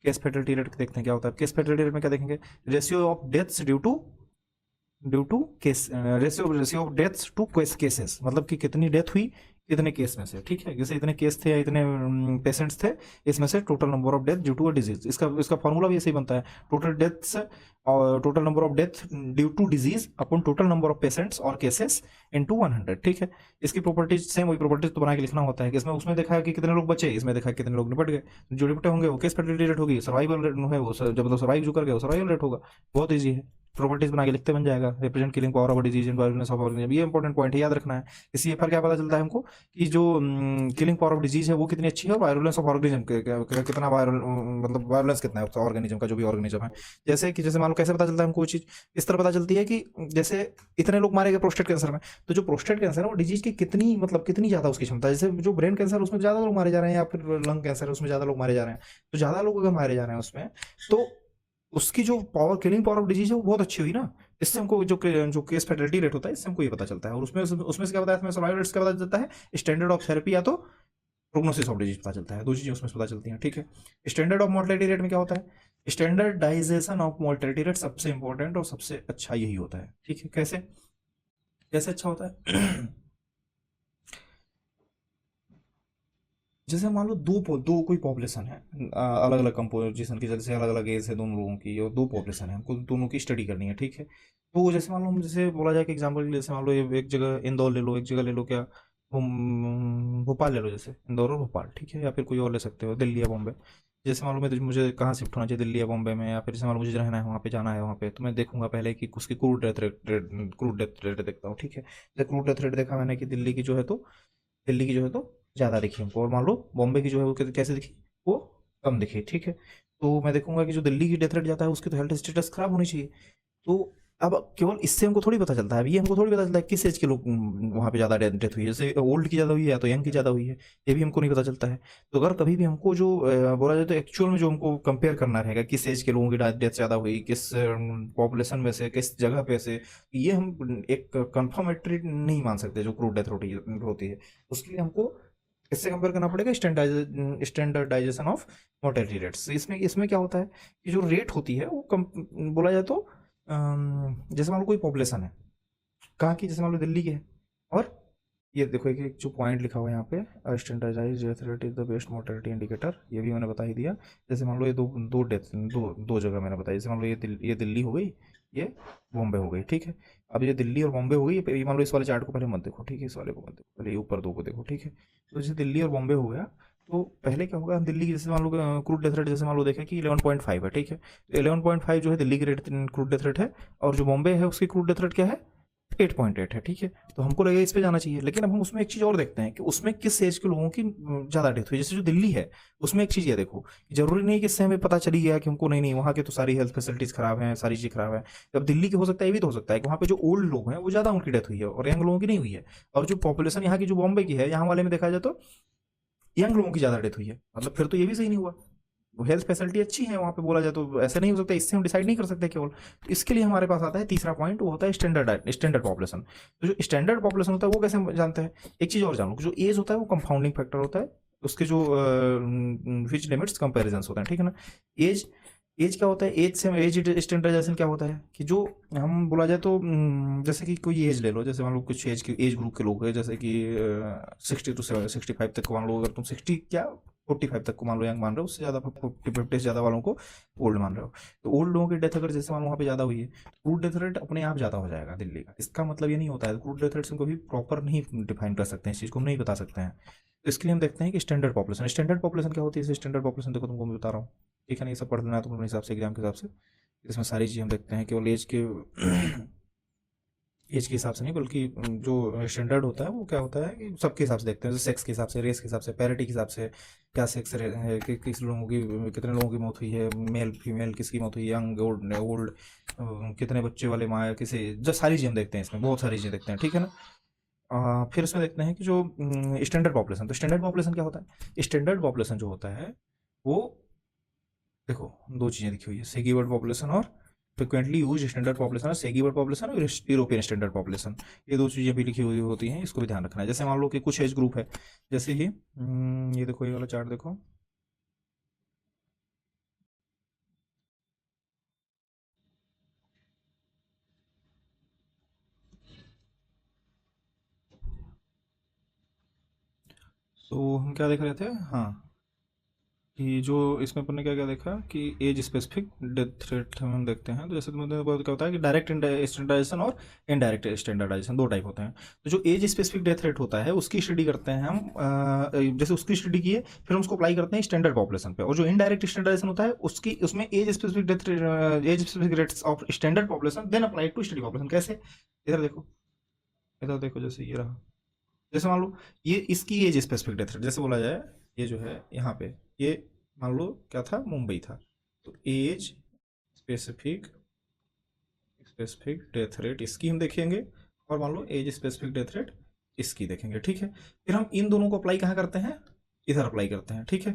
केस फैटलिटी रेट देखते हैं क्या होता है, केस फैटलिटी रेट में क्या देखेंगे, ratio of deaths due to case, ratio of deaths to cases, मतलब कि कितनी डेथ हुई इतने केस में से, ठीक है। जैसे इतने केस थे या इतने पेशेंट्स थे, इसमें से total number of death due to a disease, इसका फॉर्मूला भी ऐसे ही बनता है, टोटल डेथ्स और total number of death due to disease upon total number of patients और केसेस इनटू 100, ठीक है। इसकी प्रॉपर्टीज सेम वही प्रॉपर्टीज तो बना के लिखना होता है कि इसमें उसमें देखा है कि कितने लोग बचे, इसमें देखा है कितने लोग निपट गए, जो निपटे होंगे वो केस फैटलिटी रेट होगी, सर्वाइवल रेट है वो जब मतलब सर्वाइव जो कर गया वो सर्वाइवल रेट होगा। बहुत ईजी है, प्रॉपर्टीज बना के लिखते बन जाएगा, represent killing power of disease in violence of organism, ये इंपॉर्टेंट पॉइंट है, याद रखना है। इससे पर क्या पता चलता है हमको कि जो किलिंग पावर ऑफ डिजीज है वो कितनी अच्छी है, और वायलेंस ऑफ ऑर्गेनिज्म कितना मतलब वायलेंस कितना है ऑर्गेनिज्म का, जो भी ऑर्गेनिज्म है। जैसे कि जैसे मान लो कैसे पता चलता है हमको चीज, इस तरह पता चलती है कि जैसे इतने लोग मारे गए प्रोस्टेट कैंसर में, तो जो प्रोस्टेट कैंसर है वो डिजीज की कितनी मतलब कितनी ज्यादा उसकी क्षमता है, जैसे जो ब्रेन कैंसर उसमें ज्यादा लोग मारे जा रहे हैं, या फिर लंग कैंसर है उसमें ज्यादा लोग मारे जा रहे हैं, तो ज्यादा लोग अगर मारे जा रहे हैं उसमें तो उसकी जो power killing power of disease है वो बहुत अच्छी हुई ना। इससे हमको जो केस फैटलिटी रेट होता है इससे हमको ये पता चलता है। और उसमें उसमें से क्या बताया, इसमें सर्वाइवल रेट्स का पता चलता है, स्टैंडर्ड ऑफ थेरेपी या तो प्रोग्नोसिस ऑफ डिजीज पता चलता है, दो चीजें उसमें पता चलती हैं, ठीक है। स्टैंडर्ड ऑफ मोर्टेलिटी रेट में क्या होता है, स्टैंडर्डाइजेशन ऑफ मोर्टेलिटी रेट सबसे इंपॉर्टेंट और सबसे अच्छा यही होता है, ठीक है। कैसे कैसे अच्छा होता है जैसे मान लो दो कोई पॉपुलेशन है, अलग अलग कंपोजिशन की, जैसे अलग अलग एज है दोनों लोगों की, और दो पॉपुलेशन है, हमको दोनों की स्टडी करनी है, ठीक है। तो जैसे मान लो हम जैसे बोला जाए कि एग्जांपल के लिए, जैसे मान लो एक जगह इंदौर ले लो, एक जगह ले लो क्या, भोपाल ले लो, जैसे इंदौर और भोपाल, ठीक है, या फिर कोई और ले सकते हो, दिल्ली या बॉम्बे। जैसे मान लो मुझे कहाँ शिफ्ट होना चाहिए, दिल्ली या बॉम्बे में, या फिर जैसे मान लो मुझे रहना है वहाँ पे, जाना है वहाँ पे, तो मैं देखूंगा पहले कि उसकी क्रूड डेथ रेट देखता हूँ, ठीक है। जैसे क्रूड डेथ रेट देखा मैंने कि दिल्ली की जो है तो ज़्यादा दिखी हमको, और मान लो बॉम्बे की जो है वो कैसे दिखी, वो कम दिखी, ठीक है। तो मैं देखूंगा कि जो दिल्ली की डेथ रेट जाता है उसकी तो हेल्थ स्टेटस खराब होनी चाहिए। तो अब केवल इससे हमको थोड़ी पता चलता है, अब ये हमको थोड़ी पता चलता है किस एज के लोग वहाँ पे ज़्यादा डेथ हुई है, जैसे ओल्ड की ज़्यादा हुई है या तो यंग की ज़्यादा हुई है, ये भी हमको नहीं पता चलता है। तो अगर कभी भी हमको जो बोला जाए तो एक्चुअल में जो हमको कंपेयर करना रहेगा किस एज के लोगों की डेथ ज़्यादा हुई, किस पॉपुलेशन में से, किस जगह पे से, ये हम एक कंफर्मेटरी नहीं मान सकते जो क्रूड डेथ होती है। उसके लिए हमको इससे कंपेयर करना पड़ेगा स्टैंडर्डाइजेशन ऑफ मोर्टेलिटी रेट्स। इसमें इसमें क्या होता है कि जो रेट होती है वो कम बोला जाए तो जैसे मान लो कोई पॉपुलेशन है कहाँ की, जैसे मान लो दिल्ली की है, और ये देखो एक जो पॉइंट लिखा हुआ है यहाँ पे, standardised death rate is the best mortality indicator, ये भी मैंने बता ही दिया। जैसे मान लो ये दो जगह मैंने बताया, जैसे मान लो ये दिल्ली हो गई, ये बॉम्बे हो गई, ठीक है। अब ये दिल्ली और बॉम्बे हो गई, ये मान लो इस वाले चार्ट को पहले मत देखो, ठीक है, इस वाले को मत देखो, पहले ये ऊपर दो को देखो, ठीक है। तो जैसे दिल्ली और बॉम्बे हो गया, तो पहले क्या होगा, हम दिल्ली की जैसे मान लो क्रूड डेथ रेट जैसे मान लो देखें कि 11.5 है, ठीक है। तो 11.5 जो है दिल्ली की क्रूड डेथ रेट है, और जो बॉम्बे है उसकी क्रूड डेथ रेट क्या है, 8.8 है, ठीक है। तो हमको लगेगा इस पे जाना चाहिए, लेकिन अब हम उसमें एक चीज़ और देखते हैं कि उसमें किस एज के लोगों की ज़्यादा डेथ हुई। जैसे जो दिल्ली है उसमें एक चीज़ ये देखो, जरूरी नहीं कि इससे हमें पता चली गया कि हमको नहीं वहाँ की तो सारी हेल्थ फैसिलिटीज़ खराब हैं, सारी चीज़ खराब है। अब दिल्ली की हो सकता है, ये भी तो हो सकता है कि वहाँ पे जो ओल्ड लोग हैं वो ज़्यादा उनकी डेथ हुई है और यंग लोगों की नहीं हुई है। और जो पॉपुलेशन यहाँ की जो बॉम्बे की है, यहाँ वाले में देखा जाए तो यंग लोगों की ज़्यादा डेथ हुई है, मतलब फिर तो ये भी सही नहीं हुआ। वो हेल्थ फैसिलिटी अच्छी है वहाँ पे बोला जाए तो ऐसे नहीं हो सकता, इससे हम डिसाइड नहीं कर सकते केवल। तो इसके लिए हमारे पास आता है तीसरा पॉइंट, वो होता है स्टैंडर्ड पॉपुलेशन। तो जो स्टैंडर्ड पॉपुलेशन होता है वो कैसे हम जानते हैं, एक चीज़ और जान लो, जो एज होता है वो कंपाउंडिंग फैक्टर होता है, उसके जो विच लिमिट्स कंपेरिजन होते हैं, ठीक है ना। एज एज क्या होता है, एज से एज स्टैंडर्डाइजेशन क्या होता है कि जो हम बोला जाए तो जैसे कि कोई एज ले लो, जैसे मान लो कुछ एज ग्रुप के लोग हैं, जैसे कि 60 to 65 तक को मान लो, अगर तुम 60 क्या 45 तक को मान लो यंग मान रहे हो, उससे ज़्यादा 50 से ज़्यादा वालों को ओल्ड मान रहे हो, तो ओल्ड लोगों की डेथ अगर जैसे मान लो वहाँ पे ज़्यादा हुई है, क्रूड डेथ रेट अपने आप ज़्यादा हो जाएगा दिल्ली का। इसका मतलब ये नहीं होता है, क्रूड डेथ रेट से कभी प्रॉपर नहीं डिफाइन कर सकते हैं, इस चीज़ को हम नहीं बता सकते हैं। तो इसके लिए हम देखते हैं कि स्टैंडर्ड पॉपुलेशन, स्टैंडर्ड पॉपुलेशन क्या होती है। स्टैंडर्ड पॉपुलेशन देखो तुमको मैं बता रहा हूँ, ठीक है ना, ये सब पढ़ लेना है तुम अपने हिसाब से एग्जाम के हिसाब से। इसमें सारी चीज़ हम देखते हैं केवल एज के एज के हिसाब से नहीं, बल्कि जो स्टैंडर्ड होता है वो क्या होता है कि सबके हिसाब से देखते हैं, जैसे सेक्स के हिसाब से, रेस के हिसाब से, पैरिटी के हिसाब से, क्या सेक्स है किस लोगों की, कितने लोगों की मौत हुई है, मेल फीमेल किसकी मौत हुई है, यंग ओल्ड ओल्ड, कितने बच्चे वाले माँ किसे, जो सारी चीज़ें हम देखते हैं इसमें, बहुत सारी चीज़ें देखते हैं, ठीक है ना। फिर इसमें देखते हैं कि जो स्टैंडर्ड पॉपुलेशन, तो स्टैंडर्ड पॉपुलेशन क्या होता है। स्टैंडर्ड पॉपुलेशन जो होता है वो देखो दो चीज़ें लिखी हुई है, सेगी वर्ड पॉपुलेशन और फ्रिक्वेंटली यूज स्टैंडर्ड पॉपुलेशन है, सेगी वर्ड पॉपुलेशन और यूरोपियन स्टैंडर्ड पॉपुलेशन, ये दो चीज़ें भी लिखी हुई होती हैं, इसको भी ध्यान रखना है। जैसे मान लो कि कुछ एज ग्रुप है, जैसे कि ये देखो ये वाला चार्ट देखो, तो हम क्या देख रहे थे, हाँ, कि जो इसमें अपन ने क्या क्या देखा कि एज स्पेसिफिक डेथ रेट हम देखते हैं। तो जैसे तुमने क्या होता है कि डायरेक्ट स्टैंडर्डाइजेशन और इनडायरेक्ट स्टैंडर्डाइजेशन दो टाइप होते हैं। तो जो एज स्पेसिफिक डेथ रेट होता है उसकी स्टडी करते हैं हम, जैसे उसकी स्टडी की है फिर हम उसको अप्लाई करते हैं स्टैंडर्ड पॉपुलेशन पे। और जो इनडायरेक्ट स्टैंडर्डाइजेशन होता है उसकी उसमें age specific death age specific rates of standard population then apply to study population. कैसे, इधर देखो, इधर देखो, जैसे ये रहा, जैसे मान लो ये इसकी एज स्पेसिफिक डेथ रेट, जैसे बोला जाए ये जो है यहाँ पे, ये मान लो क्या था, मुंबई था, तो age specific specific death rate इसकी हम देखेंगे, और मान लो एज स्पेसिफिक डेथ रेट इसकी देखेंगे, ठीक है। फिर हम इन दोनों को अप्लाई कहाँ करते हैं, इधर अप्लाई करते हैं, ठीक है,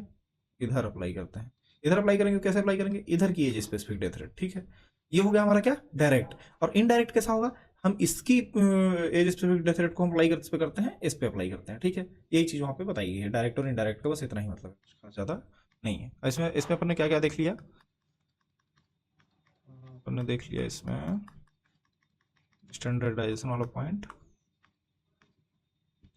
इधर अप्लाई करते हैं। इधर अप्लाई करेंगे, कैसे अप्लाई करेंगे, इधर की एज स्पेसिफिक डेथ रेट, ठीक है। ये हो गया हमारा क्या, डायरेक्ट। और इनडायरेक्ट कैसा होगा, हम इसकी एज स्पेसिफिक डेथ रेट को हम अप्लाई पे करते हैं, इस पे अप्लाई करते हैं, ठीक है। यही चीज़ वहाँ पे बताई गई है, डायरेक्ट और इनडायरेक्ट का, बस इतना ही मतलब, ज़्यादा नहीं है। इसमें इसमें अपन ने क्या क्या देख लिया, अपन ने देख लिया इसमें स्टैंडर्डाइजेशन वाला पॉइंट,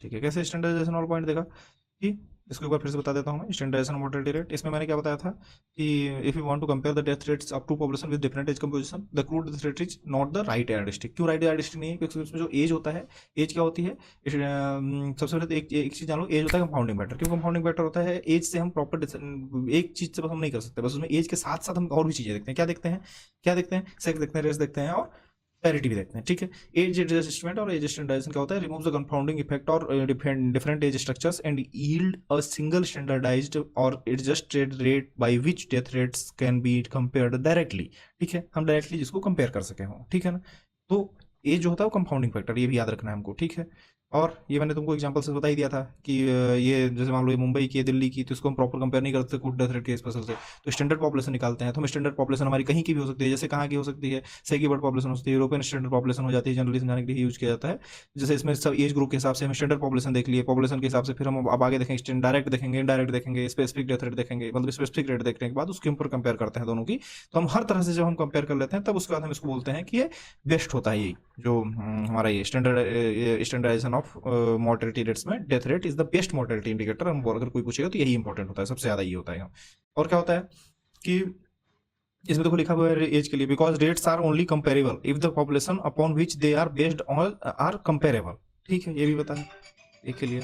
ठीक है। कैसे स्टैंडर्डाइजेशन वाला पॉइंट देखा कि, इसको एक बार फिर से बता देता हूँ मैं, स्टैंडर्डाइजेशन मोर्टेलिटी रेट, इसमें मैंने क्या बताया था कि if you want to compare the death rates up to population with different age composition, the crude death rate is not the right yardstick. क्यों राइट यार्डस्टिक नहीं है, क्योंकि उसमें जो एज होता है, एज क्या होती है, सबसे पहले तो एक चीज जान लो, एज होता है कंपाउंडिंग फैक्टर। क्यों कंपाउंडिंग फैक्टर होता है, एज से हम प्रॉपर एक चीज से बस हम नहीं कर सकते, बस उसमें एज के साथ साथ हम और भी चीजें देखते हैं। क्या देखते हैं, क्या देखते हैं, सेक्स देखते हैं, रेस देखते हैं, और पैरिटी भी देखते हैं, ठीक है। एज एडजस्टमेंट और एज स्टैंडर्डाइजेशन क्या होता है, रिमूव द कंपाउंडिंग इफेक्ट और different age structures and yield a single standardized और adjusted rate by which death rates can be compared directly, ठीक है। हम डायरेक्टली जिसको कंपेयर कर सके हो, ठीक है ना। तो एज जो होता है वो कंपाउंडिंग फैक्टर, ये भी याद रखना है हमको, ठीक है। और ये मैंने तुमको एग्जांपल से बता ही दिया था कि ये जैसे मान लो ये मुंबई की है, दिल्ली की, तो इसको हम प्रॉपर कंपेयर नहीं कर सकते कुछ डेथ रेट के स्पेशल से, तो स्टैंडर्ड पॉपुलेशन निकालते हैं। तो हम स्टैंडर्ड पॉपुलेशन हमारी कहीं की भी हो सकती है, जैसे कहाँ की हो सकती है, सेगी वर्ड पॉपुलेशन हो सकती है, यूरोपियन स्टैंडर्ड पॉपुलेशन हो जाती है, जनरली समझाने के लिए यूज किया जाता है। जैसे इसमें सब एज ग्रुप के हिसाब से हम स्टैंडर्ड पॉपुलेशन देख लिए, पॉपुलेशन के हिसाब से फिर हम अब आगे देखेंगे, डायरेक्ट देखेंगे, इनडायरेक्ट देखेंगे, स्पेसिफिक डेथ रेट देखेंगे, मतलब स्पेसिफिक रेट देखने के बाद उसके ऊपर कंपेयर करते हैं दोनों की। तो हम हर तरह से जब हम कंपेयर कर लेते हैं तब उसके बाद हम इसको बोलते हैं कि ये बेस्ट होता है, यही जो हमारा ये स्टैंडर्डाइजेशन ऑफ मोर्टेलिटी रेट्स में death rate is the best mortality indicator. हम अगर कोई पूछेगा तो यही इंपॉर्टेंट होता है, सबसे ज्यादा ये होता है। और क्या होता है कि इसमें देखो लिखा हुआ है एज के लिए, because rates are only comparable if the population upon which they are based on are comparable, ठीक है, ये भी बताया एक के लिए।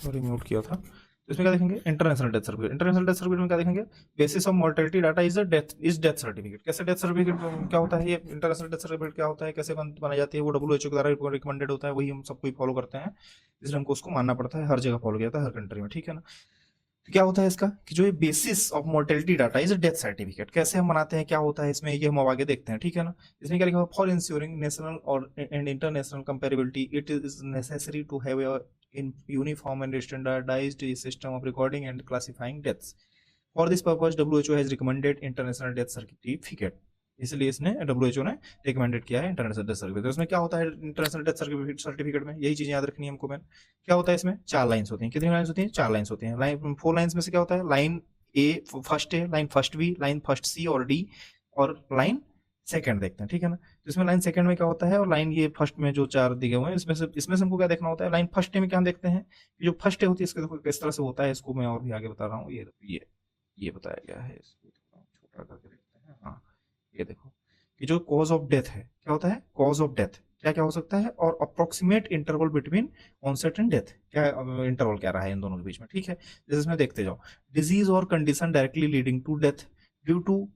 सॉरी म्यूट किया था। तो इसमें क्या देखेंगे, international death certificate. International death certificate में क्या देखेंगे, basis of mortality data is death certificate. कैसे डेथ सर्टिफिकेट क्या होता है, ये इंटरनेशनल डेथ सर्टिफिकेट क्या होता है, कैसे बनाई जाती है, वो WHO के द्वारा रिकमेंडेड होता है, वही हम सबको फॉलो करते हैं, इसलिए हमको उसको मानना पड़ता है, हर जगह फॉलो किया जाता है, हर कंट्री में, ठीक है ना। तो क्या होता है इसका कि जो ये basis of mortality data is death certificate, कैसे हम बनाते हैं, क्या होता है इसमें, ये हम आगे देखते हैं, ठीक है ना। इसमें क्या लिखा हुआ, फॉर इंश्योरिंग नेशनल और and international comparability it is necessary to have in uniform and standardised system of recording and classifying deaths. For this purpose WHO has recommended international death certificate, इसलिए इसने WHO ने रिकमेंडेड किया है इंटरनेशनल डेथ सर्टिफिकेट। तो इसमें क्या होता है इंटरनेशनल डेथ सर्टिफिकेट में, यही चीजें याद रखनी है हमको। मैन क्या होता है इसमें, 4 लाइन्स होती हैं। कितनी लाइन्स होती हैं, 4 लाइन्स होती हैं। लाइन 4 लाइन्स में से क्या होता है, लाइन ए फर्स्ट है, line first B, line first C और डी, और लाइन सेकंड देखते हैं, ठीक है ना। तो इसमें लाइन सेकंड में क्या होता है, और लाइन ये फर्स्ट में जो 4 दिए हुए हैं इसमें से हमको क्या देखना होता है। लाइन फर्स्ट में क्या हम देखते हैं, जो फर्स्ट होती है इसका देखो किस तरह से होता है, इसको मैं और भी आगे बता रहा हूँ। ये बताया गया है, इसको छोटा करके देखते हैं। हाँ ये देखो कि जो कॉज ऑफ डेथ है, क्या होता है कॉज ऑफ डेथ, क्या क्या हो सकता है, और approximate interval between onset and death, क्या इंटरवल क्या रहा है इन दोनों के बीच में, ठीक है। जैसे इसमें देखते जाओ, disease or condition directly leading to death due to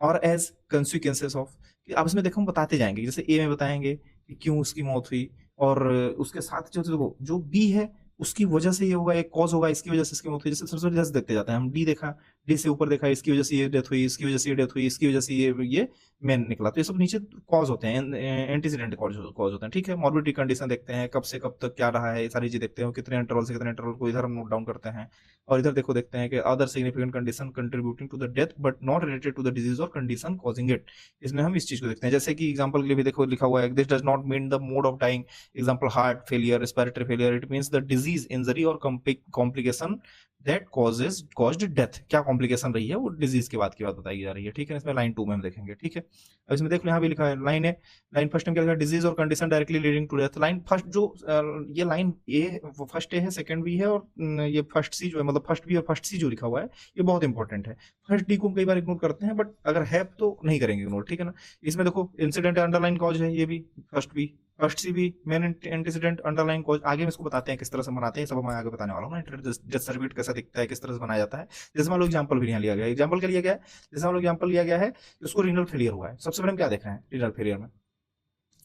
or as consequences of. अब इसमें देखो हम बताते जाएंगे, जैसे ए में बताएंगे कि क्यों उसकी मौत हुई, और उसके साथ जो देखो जो बी है उसकी वजह से ये होगा, एक कॉज होगा, इसकी वजह से इसकी मौत हुई। जैसे सबसे जैसे देखते जाते हैं हम, डी देखा, डी से ऊपर देखा, इसकी वजह से ये डेथ हुई, इसकी वजह से ये डेथ हुई, इसकी वजह से ये मेन निकला। तो ये सब नीचे कॉज होते हैं, एंटीसीडेंट कॉज होते हैं, ठीक है। मॉर्बिडिटी कंडीशन देखते हैं, कब से कब तक क्या रहा है, ये सारी चीज देखते हैं, कितने इंटरवल से कितने इंटरवल को इधर हम नोट डाउन करते हैं। और इधर देखो देखते हैं कि other significant condition contributing to the death but not related to the disease or condition causing it. इसमें हम इस चीज को देखते हैं, जैसे कि एग्जांपल के लिए भी देखो लिखा हुआ है, this does not mean the mode of dying, example heart failure, respiratory failure, it means the disease, injury or complication that caused death. क्या कॉम्प्लिकेशन रही है वो डिजीज के बाद की बात बताई जा रही है, ठीक है। इसमें लाइन 2 में हम देखेंगे, ठीक है। अब इसमें देख लो यहाँ भी लिखा है, लाइन है, लाइन फर्स्ट में क्या लिखा है, disease or condition directly leading to death. Line first जो ये लाइन ए फर्स्ट ए है, सेकंड बी है, और ये फर्स्ट सी जो है, मतलब फर्स्ट बी और फर्स्ट सी जो लिखा हुआ है ये बहुत इंपॉर्टेंट है। फर्स्ट डी को कई बार इग्नोर करते हैं, बट अगर है तो नहीं करेंगे इग्नोर, ठीक है ना। इसमें देखो इंसिडेंट अंडरलाइन कॉज है, ये भी फर्स्ट बी, फर्स्ट सी भी मेन एंटीसीडेंट अंडरलाइन कॉज। आगे हम इसको बताते हैं किस तरह से बनाते हैं, सब मैं आगे बताने वाला हूँ ना। डेथ सर्टिफिकेट कैसा दिखता है, किस तरह से बनाया जाता है। जैसे मान लो एग्जांपल भी यहाँ लिया गया, एग्जांपल क्या लिया गया है, जैसे मान लो एग्जांपल लिया गया है उसको रीनल फेलियर हुआ है। सबसे पहले हम क्या देख रहे हैं, रीनल फेलियर में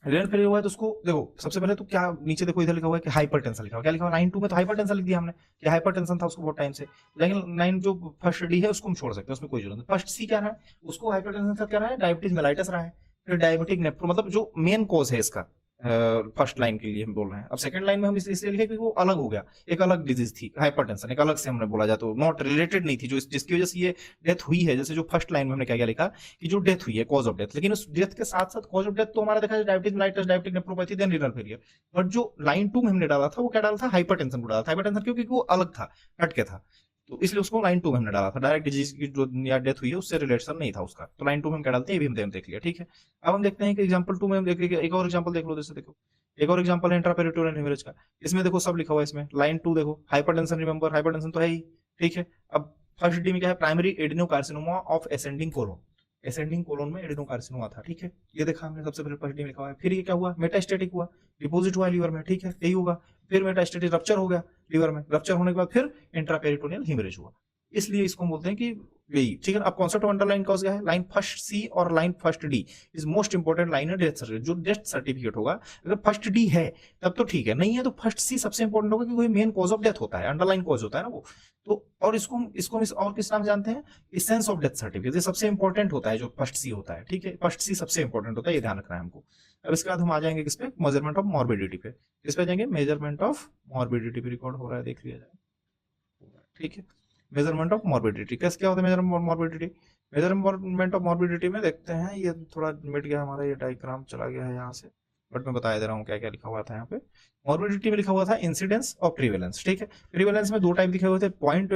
रीनल फेलियर हुआ है तो उसको देखो सबसे पहले तो क्या नीचे देखो इधर लिखा हुआ है कि हाइपरटेंशन लिखा हुआ, क्या लिखा हुआ लाइन 2 में, तो हाइपरटेंशन लिख दिया हमने कि हाइपरटेंशन था उसको बहुत टाइम से। लेकिन लाइन जो फर्स्ट डी है उसको हम छोड़ सकते हैं, उसमें कोई जरूरत नहीं। फर्स्ट सी क्या रहा है, उसको हाइपरटेंशन से क्या रहा है, डायबिटीज मेलाइटिस रहा है, फिर डायबिटिक नेफ्रो, मतलब जो मेन कॉज है इसका फर्स्ट लाइन के लिए हम बोल रहे हैं। अब सेकंड लाइन में हम इसलिए लिखे कि वो अलग हो गया, एक अलग डिजीज थी हाइपरटेंशन, एक अलग से हमने बोला जाए तो नॉट रिलेटेड नहीं थी, जो जिसकी वजह से ये डेथ हुई है। जैसे जो फर्स्ट लाइन में हमने क्या क्या लिखा कि जो डेथ हुई है कॉज ऑफ डेथ, लेकिन उस डेथ के साथ साथ कॉज ऑफ डेथ तो हमारा देखा है diabetes mellitus, diabetic nephropathy, then renal failure. But जो लाइन 2 में हमने डाला था वो क्या डाला था, हाइपरटेंशन को डाला था। हाइपरटेंशन क्योंकि वो अलग था, हट के था, तो इसलिए उसको लाइन 2 में हमने डाला था। डायरेक्ट डिजीज की जो या डेथ हुई है उससे रिलेशन नहीं था उसका, तो लाइन 2 में हम क्या डालते हैं ये भी हम देख लिया, ठीक है। अब हम देखते हैं कि एग्जांपल 2 में हम देखेंगे, एक और एग्जांपल देख लो। जैसे देखो एक और एग्जांपल है इंट्रापेरिटोरियल हेमरेज का, इसमें देखो सब लिखा हुआ है इसमें। लाइन 2 देखो हाइपरटेंशन, रिमेंबर हाइपरटेंशन तो है ही, ठीक है। अब फर्स्ट डी में क्या है, primary adenocarcinoma of ascending colon, ascending colon में एडेनोकार्सिनोमा था, ठीक है। ये देखा हमने सबसे पहले फर्स्ट डी में लिखा हुआ है। फिर ये क्या हुआ, मेटास्टेटिक हुआ, डिपॉजिट हुआ लीवर में, ठीक है, यही होगा। फिर मेटास्टेटिक रप्चर हो गया लीवर में, रप्चर होने के बाद फिर इंट्रापेरिटोनियल हेमरेज हुआ, इसलिए इसको हम बोलते हैं कि यही, ठीक है। अब कॉन्सेप्ट ऑफ अंडरलाइन कॉज क्या है, लाइन फर्स्ट सी और line first D is most important line है डेथ सर्टिफिकेट। जो डेथ सर्टिफिकेट होगा अगर फर्स्ट डी है तब तो ठीक है, नहीं है तो फर्स्ट सी सबसे इंपॉर्टेंट होगा, क्योंकि मेन कॉज ऑफ डेथ होता है, अंडरलाइन कॉज होता है ना वो। तो और इसको और किस नाम जानते हैं, एसेंस ऑफ डेथ सर्टिफिकेट, ये सबसे इंपॉर्टेंट होता है जो फर्स्ट सी होता है, ठीक है। फर्स्ट सी सबसे इंपॉर्टेंट होता है, ये ध्यान रखना है हमको। अब इसके बाद हम आ जाएंगे किस पे, मेजरमेंट ऑफ मॉर्बिडिटी पे। किस पे जाएंगे, मेजरमेंट ऑफ मॉर्बिडिटी पे। रिकॉर्ड हो रहा है, देख लिया जाए, ठीक है। मेजरमेंट ऑफ मॉर्बिडिटी, कैसे क्या होता है measurement of morbidity. Measurement of morbidity में देखते हैं, ये थोड़ा मिट गया हमारा, ये डायग्राम चला गया है यहाँ से, बट मैं बता दे रहा हूँ क्या क्या लिखा हुआ था यहाँ पे। मॉर्बिडिटी में लिखा हुआ था इंसिडेंस और प्रीवेलेंस, ठीक है। प्रीवेलेंस में 2 टाइप लिखे हुए थे, पॉइंट,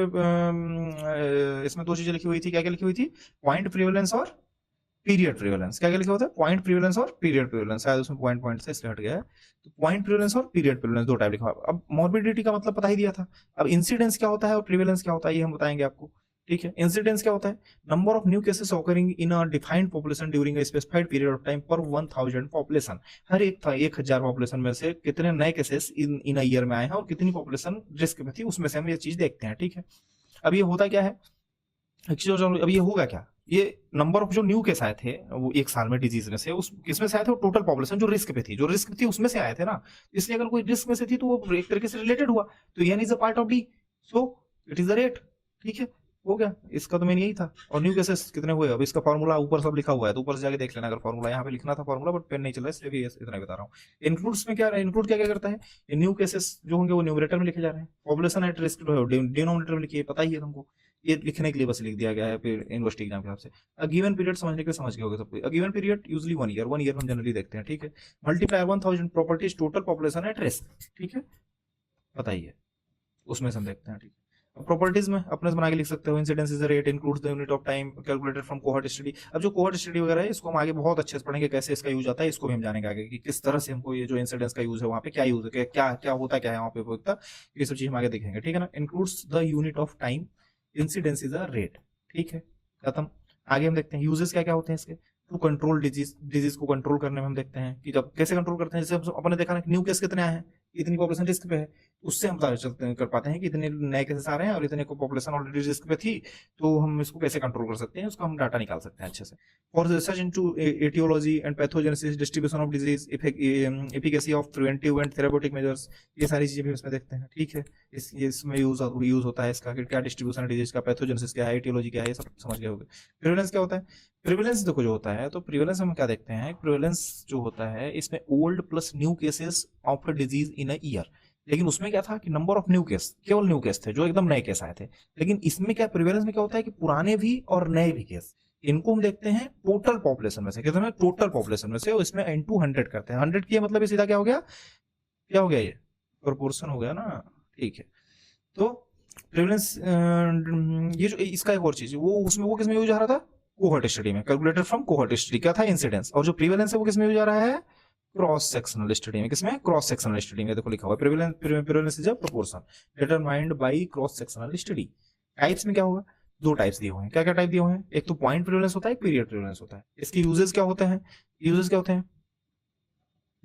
इसमें 2 चीजें लिखी हुई थी, क्या क्या लिखी हुई थी, पॉइंट प्रीवेलेंस और पीरियड प्रीवेलेंस। क्या क्या लिखा होता है, पॉइंट प्रीवेलेंस और पीरियड प्रीवेलेंस, शायद उसमें पॉइंट से इसलिए हट गया है। तो पॉइंट प्रीवेलेंस और पीरियड प्रीवेलेंस 2 टाइप लिखा हुआ है। अब मॉर्बिडिटी का मतलब पता ही दिया था, अब इंसिडेंस क्या होता है और प्रीवेलेंस क्या होता है ये हम बताएंगे आपको, ठीक है। इंसिडेंस क्या होता है, number of new cases occurring in a defined population during a specified period of time पर 1000 पॉपुलेशन। हर 1000 पॉपुलेशन में से कितने नए केसेस इन अ ईयर में आए हैं और कितनी पॉपुलेशन रिस्क में थी, उसमें से हम ये चीज देखते हैं, ठीक है। अब ये होता क्या है, अब ये होगा क्या, ये नंबर ऑफ जो न्यू केस आए थे वो 1 साल में डिजीज में से, उस किसमें से आए थे, वो टोटल पॉपुलेशन जो रिस्क पे थी, जो रिस्क थी उसमें से आए थे ना। इसलिए अगर कोई रिस्क में से थी तो वो एक तरीके से रिलेटेड हुआ, तो N is a part of D, so it is the rate, ठीक है। हो गया, इसका तो मेन यही था। और न्यू केसेस कितने हुए, अब इसका फॉर्मूला ऊपर सब लिखा हुआ है, तो ऊपर से जाके देख लेना, अगर फॉर्मूला यहाँ पे लिखना था फॉर्मूला, बट पेन नहीं चल रहा है इसलिए भी इतना बता रहा हूँ। इंक्लूड्स में क्या, इंक्लूड क्या क्या करता है, न्यू केसेस जो होंगे वो न्यूमरेटर में लिखे जा रहे हैं, पॉपुलेशन एट रिस्क डिनोमिनेटर में लिखिए, पता ही है तुमको। ये लिखने के लिए बस लिख दिया गया है फिर यूनिवर्सिटी एग्जाम के हिसाब से। अ गिवन पीरियड समझने के लिए समझ गए होगे सब। A given period usually 1 year, 1 year हम जनरली देखते हैं, ठीक है। Multiply 1000 properties total population at risk, ठीक है, बताइए, उसमें से हम देखते हैं, ठीक है। प्रॉपर्टीज में अपने से बना के लिख सकते हो, incidence is rate includes the unit of time calculated from cohort study. अब जो कोहॉर्ट स्टडी वगैरह है इसको हम आगे बहुत अच्छे से पढ़ेंगे, कैसे इसका यूज आता है, इसको भी हम जानेंगे आगे कि किस तरह से हमको ये जो इंसिडेंस का यूज है वहाँ पे क्या यूज है, क्या क्या होता क्या है वहाँ पे उपयोगिता, ये सब चीज हम आगे देखेंगे, ठीक है ना। Includes the unit of time, incidence is a rate, ठीक है, खत्म। आगे हम देखते हैं यूजेस क्या क्या होते हैं इसके। टू कंट्रोल डिजीज, डिजीज को कंट्रोल करने में हम देखते हैं कि जब कैसे कंट्रोल करते हैं, जैसे अपने देखा ना न्यू केस कितने आए हैं, इतनी पॉपुलेशन रिस्क पे है, उससे हम कर पाते हैं कि इतने नए केसेस आ रहे हैं और इतने को पॉपुलेशन ऑलरेडी रिस्क पे थी, तो हम इसको कैसे कंट्रोल कर सकते हैं, उसका हम डाटा निकाल सकते हैं अच्छे से। For research into aetiology and pathogenesis, distribution of disease, efficacy of preventive and therapeutic measures, ये सारी चीजें भी इसमें देखते हैं, ठीक है। इसमें यूज होता है इसका, क्या डिस्ट्रीब्यूशन डिजीज का, पैथोजेनेसिस क्या है, एटियोलॉजी क्या है, ये सब समझ गए होगे। प्रिवेलेंस क्या होता है, प्रिवेलेंस देखो जो होता है, तो प्रिवेलेंस हम क्या देखते हैं, प्रिवेलेंस जो होता है इसमें old plus new cases of a disease in a year. लेकिन उसमें क्या था कि नंबर ऑफ न्यू केस, केवल न्यू केस थे जो एकदम नए केस आए थे। लेकिन इसमें क्या प्रिवेलेंस में क्या होता है कि पुराने भी और नए भी केस, इनको हम देखते हैं टोटल पॉपुलेशन में से, कितने में, टोटल पॉपुलेशन में से, और इसमें इनटू 100 करते हैं। 100 किया मतलब ये सीधा क्या हो गया, क्या हो गया, ये प्रोपोर्शन हो गया ना, ठीक है। तो प्रिवेलेंस, ये जो इसका एक और चीज वो उसमें वो किसमें यूज आ रहा था, कोहॉर्ट स्टडी में, कैलकुलेटेड फ्रॉम कोहॉर्ट स्टडी, क्या था, इंसिडेंस। और जो प्रिवेलेंस है वो किसमें यूज आ रहा है, क्रॉस सेक्शनल स्टडी में। किसमें, क्रॉस सेक्शनल स्टडी में, देखो लिखा हुआ है prevalence is a proportion determined by cross sectional study. Types में क्या होगा, दो टाइप्स दिए हुए हैं, क्या क्या टाइप दिए हुए हैं, एक तो पॉइंट प्रिवेलेंस होता है, एक पीरियड प्रिवेलेंस होता है। इसके यूजेस क्या होते हैं, यूजेस क्या होते हैं,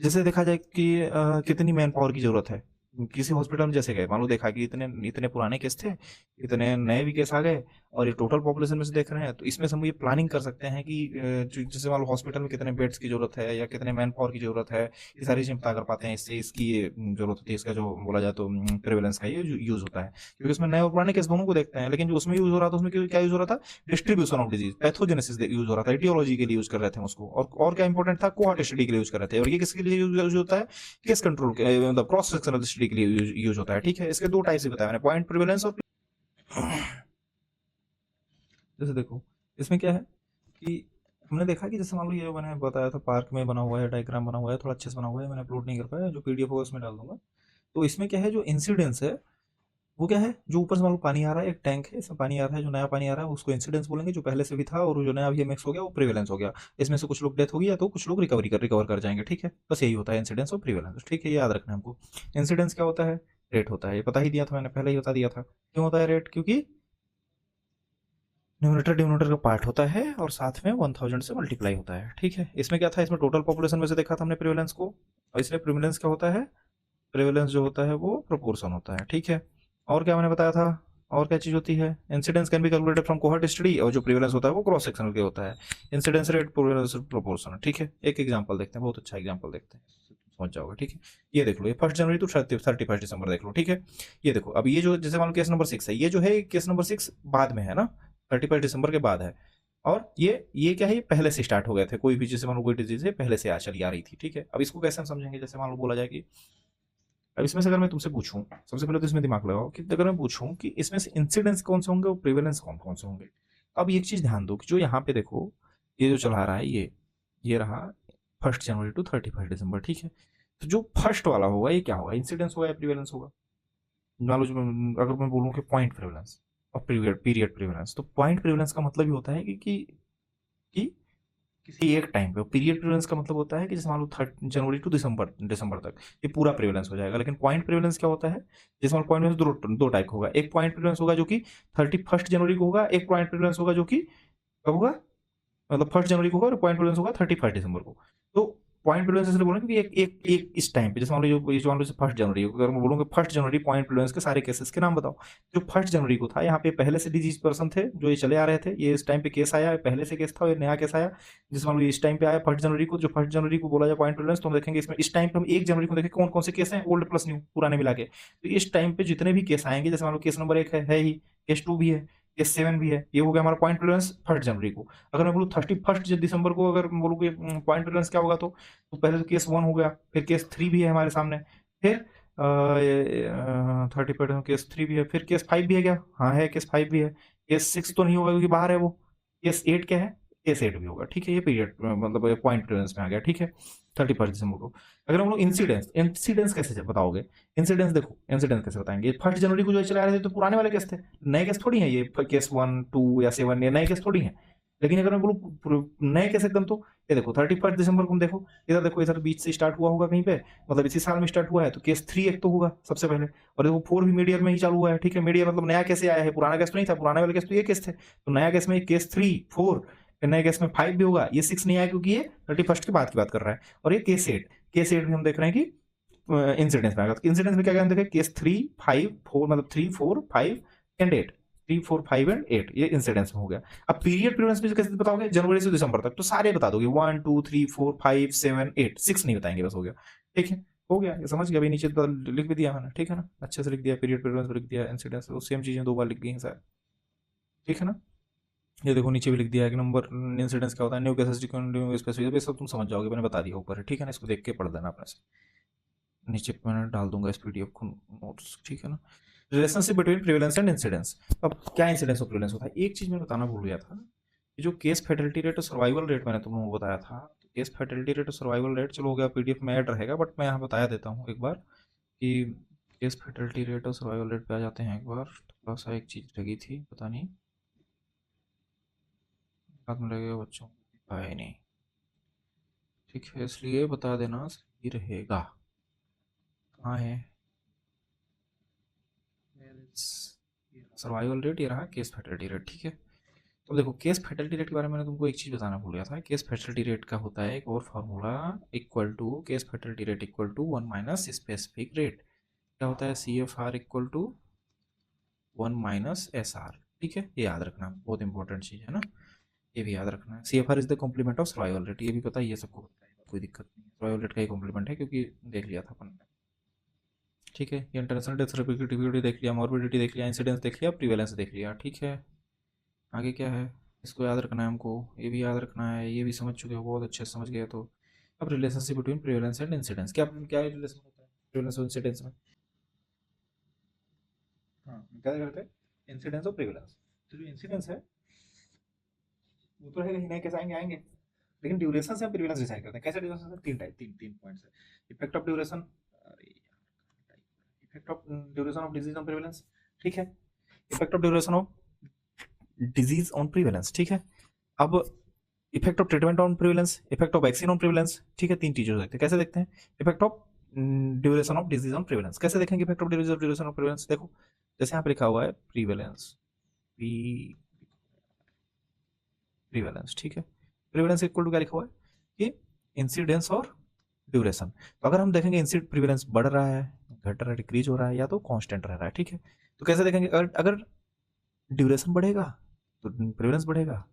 जैसे देखा जाए कि कितनी मैन पावर की जरूरत है किसी हॉस्पिटल में, जैसे गए मान लो देखा कि इतने इतने पुराने केस थे, इतने नए भी केस आ गए, और ये टोटल पॉपुलेशन में से देख रहे हैं, तो इसमें से हम ये प्लानिंग कर सकते हैं कि जैसे मान लो हॉस्पिटल में कितने बेड्स की जरूरत है या कितने मैन पावर की जरूरत है, ये सारी चीजें पता कर पाते हैं। इससे इसकी ये जरूरत होती है, इसका जो बोला जाए तो प्रिवेलेंस का ये यूज होता है, क्योंकि उसमें नए और पुराने केस दोनों को देखते हैं। लेकिन जो उसमें यूज हो रहा था उसमें क्या यूज हो रहा था, distribution of disease, pathogenesis use हो रहा था, एटियोलॉजी के लिए यूज कर रहे थे उसको, और क्या इंपॉर्टेंट था, कोहॉर्ट स्टडी के लिए यूज कर रहे थे। और ये किसके लिए यूज होता है, केस कंट्रोल के, मतलब क्रॉस सेक्शनल स्टडी के लिए यूज होता है, ठीक है। इसके दो टाइप्स बताया मैंने, पॉइंट प्रिवेलेंस और जैसे देखो इसमें क्या है कि हमने देखा कि जैसे मान लो ये मैंने बताया था पार्क में बना हुआ है, डायग्राम बना हुआ है, थोड़ा अच्छे से बना हुआ है, मैंने अपलोड नहीं कर पाया, जो पीडीएफ होगा उसमें डाल दूंगा। तो इसमें क्या है, जो इंसिडेंस है वो क्या है, जो ऊपर से मान लो पानी आ रहा है, एक टैंक है, इसमें पानी आ रहा है, जो नया पानी आ रहा है उसको इंसिडेंस बोलेंगे, जो पहले से भी था, और जो नया अभी मिक्स हो गया वो प्रिवेलेंस हो गया। इसमें से कुछ लोग डेथ हो गया तो कुछ लोग रिकवर कर जाएंगे, ठीक है। बस यही होता है इंसिडेंस और प्रिवेलेंस, ठीक है, ये याद रखना है हमको। इंसिडेंस क्या होता है, रेट होता है, ये पता ही दिया था मैंने, पहले ही बता दिया था क्यों होता है रेट, क्योंकि न्यूमरेटर डिनोमिनेटर का पार्ट होता है और साथ में 1000 से मल्टीप्लाई होता है, ठीक है। इसमें क्या था, इसमें टोटल पॉपुलेशन में से देखा था हमने प्रिवेलेंस को, और इसलिए प्रिवेलेंस क्या होता है, प्रिवेलेंस जो होता है वो प्रोपोर्शन होता है, ठीक है। और क्या मैंने बताया था, और क्या चीज होती है, incidence can be calculated from cohort study, और जो प्रिवेलेंस होता है वो क्रॉस सेक्शनल के होता है, इंसिडेंस रेट प्रिवेलेंस प्रोपोर्शन, ठीक है। एक एग्जांपल देखते हैं, बहुत अच्छा एग्जांपल देखते हैं, समझ जाओगे, ठीक है। ये देख लो, ये 1 जनवरी टू 31 दिसंबर देख लो, ठीक है। ये देखो अब ये जो जैसे मान लो केस नंबर 6 है, ये जो है केस नंबर 6 बाद में है ना, 31 दिसंबर के बाद है। और ये क्या है, ये पहले से स्टार्ट हो गए थे, कोई भी जैसे मान लो कोई डिजीज है पहले से चली आ रही थी, ठीक है। अब इसको कैसे हम समझेंगे, जैसे मान लो बोला जाए कि अब इसमें से अगर मैं तुमसे पूछूं, सबसे पहले तो इसमें दिमाग लगाओ कि अगर मैं पूछूं कि इसमें से इंसिडेंस कौन से होंगे और प्रिवेलेंस कौन कौन से होंगे। अब एक चीज ध्यान दो कि जो यहाँ पे देखो, ये जो चला रहा है ये रहा 1 जनवरी टू 31 दिसंबर, ठीक है। तो जो फर्स्ट वाला होगा ये क्या होगा, इंसिडेंस होगा या प्रिवेलेंस होगा। मान लो अगर मैं बोलूँ कि पॉइंट प्रिवेलेंस और पीरियड प्रिवेलेंस, तो पॉइंट प्रिवेलेंस का मतलब ही होता है कि किसी एक टाइम पे, पीरियड प्रिवेलेंस का मतलब होता है कि जैसे मान लो 3 जनवरी टू दिसंबर तक ये पूरा प्रिवेलेंस हो जाएगा। लेकिन पॉइंट प्रिवेलेंस क्या होता है, जैसे मान लो पॉइंट प्रिवेलेंस दो टाइप होगा, एक पॉइंट प्रिवेलेंस होगा जो कि 31 जनवरी को होगा, एक पॉइंट प्रिवेलेंस होगा जो कि कब होगा, मतलब 1 जनवरी को होगा, और पॉइंट प्रिवेलेंस होगा 31 दिसंबर को। तो पॉइंट प्रिवेलेंस इसलिए बोलेंगे कि एक इस टाइम पे, जैसे मान लो जो मान लो 1 जनवरी को, अगर मैं बोलूँगा 1 जनवरी पॉइंट प्रिवेलेंस के सारे केसेस के नाम बताओ। जो 1 जनवरी को था, यहाँ पे पहले से डिजीज पर्सन थे जो ये चले आ रहे थे, ये इस टाइम पे केस आया, पहले से केस था, ये नया केस आया। जिस मान लो इस टाइम पे आया 1 जनवरी को, जो 1 जनवरी को बोला जाए पॉइंट प्रिवेलेंस, तो हम देखेंगे इसमें इस टाइम पे हम 1 जनवरी को देखें कौन कौन से केस हैं, ओल्ड प्लस न्यू पुराने मिला के। तो इस टाइम पे जितने भी केस आएंगे, जैसे मान लो केस नंबर 1 है ही, केस 2 भी है, केस 7 भी है, ये हो गया हमारा पॉइंट प्रिवेलेंस 1 जनवरी को। अगर मैं बोलूँ 31 दिसंबर को, अगर बोलूँ कि पॉइंट प्रिवेलेंस क्या होगा, तो पहले तो केस 1 हो गया, फिर केस 3 भी है हमारे सामने, फिर 31 केस 3 भी है, फिर केस 5 भी है क्या, हाँ है, केस 5 भी है, केस 6 तो नहीं होगा क्योंकि बाहर है वो। केस 8 क्या है, केस 8 भी होगा, ठीक है। ये पीरियड मतलब पॉइंट प्रेफरेंस में आ गया, ठीक है। 31 दिसंबर को। अगर हम लोग इंसिडेंस, इंसिडेंस कैसे बताओगे, इंसिडेंस देखो, इंसिडेंस कैसे बताएंगे। 1 जनवरी को जो चला रहे थे तो पुराने वाले केस थे, नए केस थोड़ी है ये, केस 1 2 या 7 ये नए केस थोड़ी है। लेकिन अगर मैं बोलूँ नए केस एकदम, तो ये देखो 31 दिसंबर को देखो, इधर देखो, इधर बीच से स्टार्ट हुआ होगा कहीं पे, मतलब इसी साल में स्टार्ट हुआ है, तो केस 3 एक तो होगा सबसे पहले। और देखो 4 भी मीडियर में ही चालू हुआ है, ठीक है। मीडियर मतलब नया कैसे आया है, पुराना केस तो नहीं था, पुराने वाले केस तो ये केस थे, तो नया केस में केस 3 4, फिर नए केस में 5 भी होगा। ये 6 नहीं आया क्योंकि ये 31 के बाद की बात कर रहा है। और ये केस 8, केस 8 भी हम देख रहे हैं कि इंसिडेंस में आएगा। तो इंसिडेंस में क्या क्या हम देखें, केस 3 5 4, मतलब 3 4 5 एंड 8, 3 4 5 एंड 8, ये इंसिडेंस में हो गया। अब पीरियड प्रेफरेंस में कैसे बताओगे, जनवरी से दिसंबर तक, तो सारे बता दोगे, 1 2 3 4 5 7 8, 6 नहीं बताएंगे, बस हो गया, ठीक है। हो गया, ये समझ गया। अभी नीचे तो लिख भी दिया मैंने, ठीक है ना, अच्छे से लिख दिया, पीरियड प्रेफरेंस लिख दिया, इंसिडेंस, वो सेम चीजें 2 बार लिख गई हैं शायद, ठीक है ना। ये देखो नीचे भी लिख दिया है कि नंबर इंसिडेंस क्या होता है, न्यू केसेस, न्यू स्पेसिफिक, ये सब तुम समझ जाओगे, मैंने बता दिया ऊपर, ठीक है ना। इसको देख के पढ़ देना अपने से, नीचे मैंने डाल दूंगा इस पीडीएफ को नोट्स, ठीक है ना। Relationship between prevalence and incidence. अब क्या इंसिडेंस और प्रिवेलेंस होता है, एक चीज मैंने बताना भूल गया था, कि जो केस फैटलिटी रेट और सर्वाइवल रेट मैंने तुम लोगों को बताया था, तो केस फैटलिटी रेट और सर्वाइवल रेट चलो हो गया, पीडीएफ में ऐड रहेगा, बट मैं यहाँ बताया देता हूँ एक बार कि केस फैटलिटी रेट और सर्वाइवल रेट पे आ जाते हैं एक बार। थोड़ा सा एक चीज लगी थी, पता नहीं हाथ में लगेगा बच्चों, आए नहीं, ठीक है, इसलिए बता देना सही रहेगा। कहाँ है सर्वाइवल रेट, ये रहा केस फैटलिटी रेट, ठीक है। तो देखो केस फैटलिटी रेट के बारे में मैंने तुमको एक चीज बताना भूल गया था। केस फैटलिटी रेट का होता है एक और formula, equal to case fatality rate equal to 1 minus specific rate. क्या होता है, C F R equal to 1 minus S R, ठीक है। ये याद रखना, बहुत इंपॉर्टेंट चीज है ना, ये भी याद रखना है। C F R is the complement of survival rate, ये भी पता है, ये सबको पता है, कोई दिक्कत नहीं है, सर्वाइवल रेट का ही कॉम्प्लीमेंट है, क्योंकि देख लिया था अपन ने, ठीक है। ये इंटरनेशनल डेथ रिपीटेबिलिटी देख लिया, मॉर्बिडिटी देख लिया, इंसिडेंस देख लिया, प्रीवेलेंस देख लिया, ठीक है। आगे क्या है, इसको याद रखना है हमको, ये भी याद रखना है, ये भी समझ चुके हो, बहुत अच्छे से समझ गए। तो अब रिलेशनशिप बिटवीन प्रीवेलेंस एंड इंसिडेंस, क्या क्या रिलेशन होता है प्रीवेलेंस और इंसिडेंस में। हाँ, क्या करते हैं, इंसिडेंस और प्रीवेलेंस। तो जो इंसिडेंस है वो तो है ही, नए कैसे आएंगे आएंगे, लेकिन ड्यूरेशन से हम प्रीवेलेंस डिसाइड करते हैं। कैसे ड्यूरेशन से, तीन टाइप, तीन तीन पॉइंट्स है। Effect of duration, effect of duration of disease on prevalence, ठीक है। Effect of duration of disease on prevalence, ठीक है। अब effect of treatment on prevalence, effect of vaccine on prevalence, ठीक है। तीन चीजों देखते हैं, कैसे देखते हैं। Effect of duration of disease on prevalence, कैसे देखेंगे effect of duration of prevalence, देखो जैसे यहाँ पे लिखा हुआ है प्रीवेलेंस, प्रीवेलेंस, ठीक है। प्रीवेलेंस इक्वल टू क्या लिखा हुआ है कि इंसिडेंस और ड्यूरेशन। तो अगर हम देखेंगे इंसिड प्रीवेलेंस बढ़ रहा है, घट रहा है, डिक्रीज हो रहा है, या तो कांस्टेंट रह रहा है, ठीक है। तो कैसे देखेंगे, अगर ड्यूरेशन बढ़ेगा तो प्रीवेलेंस बढ़ेगा,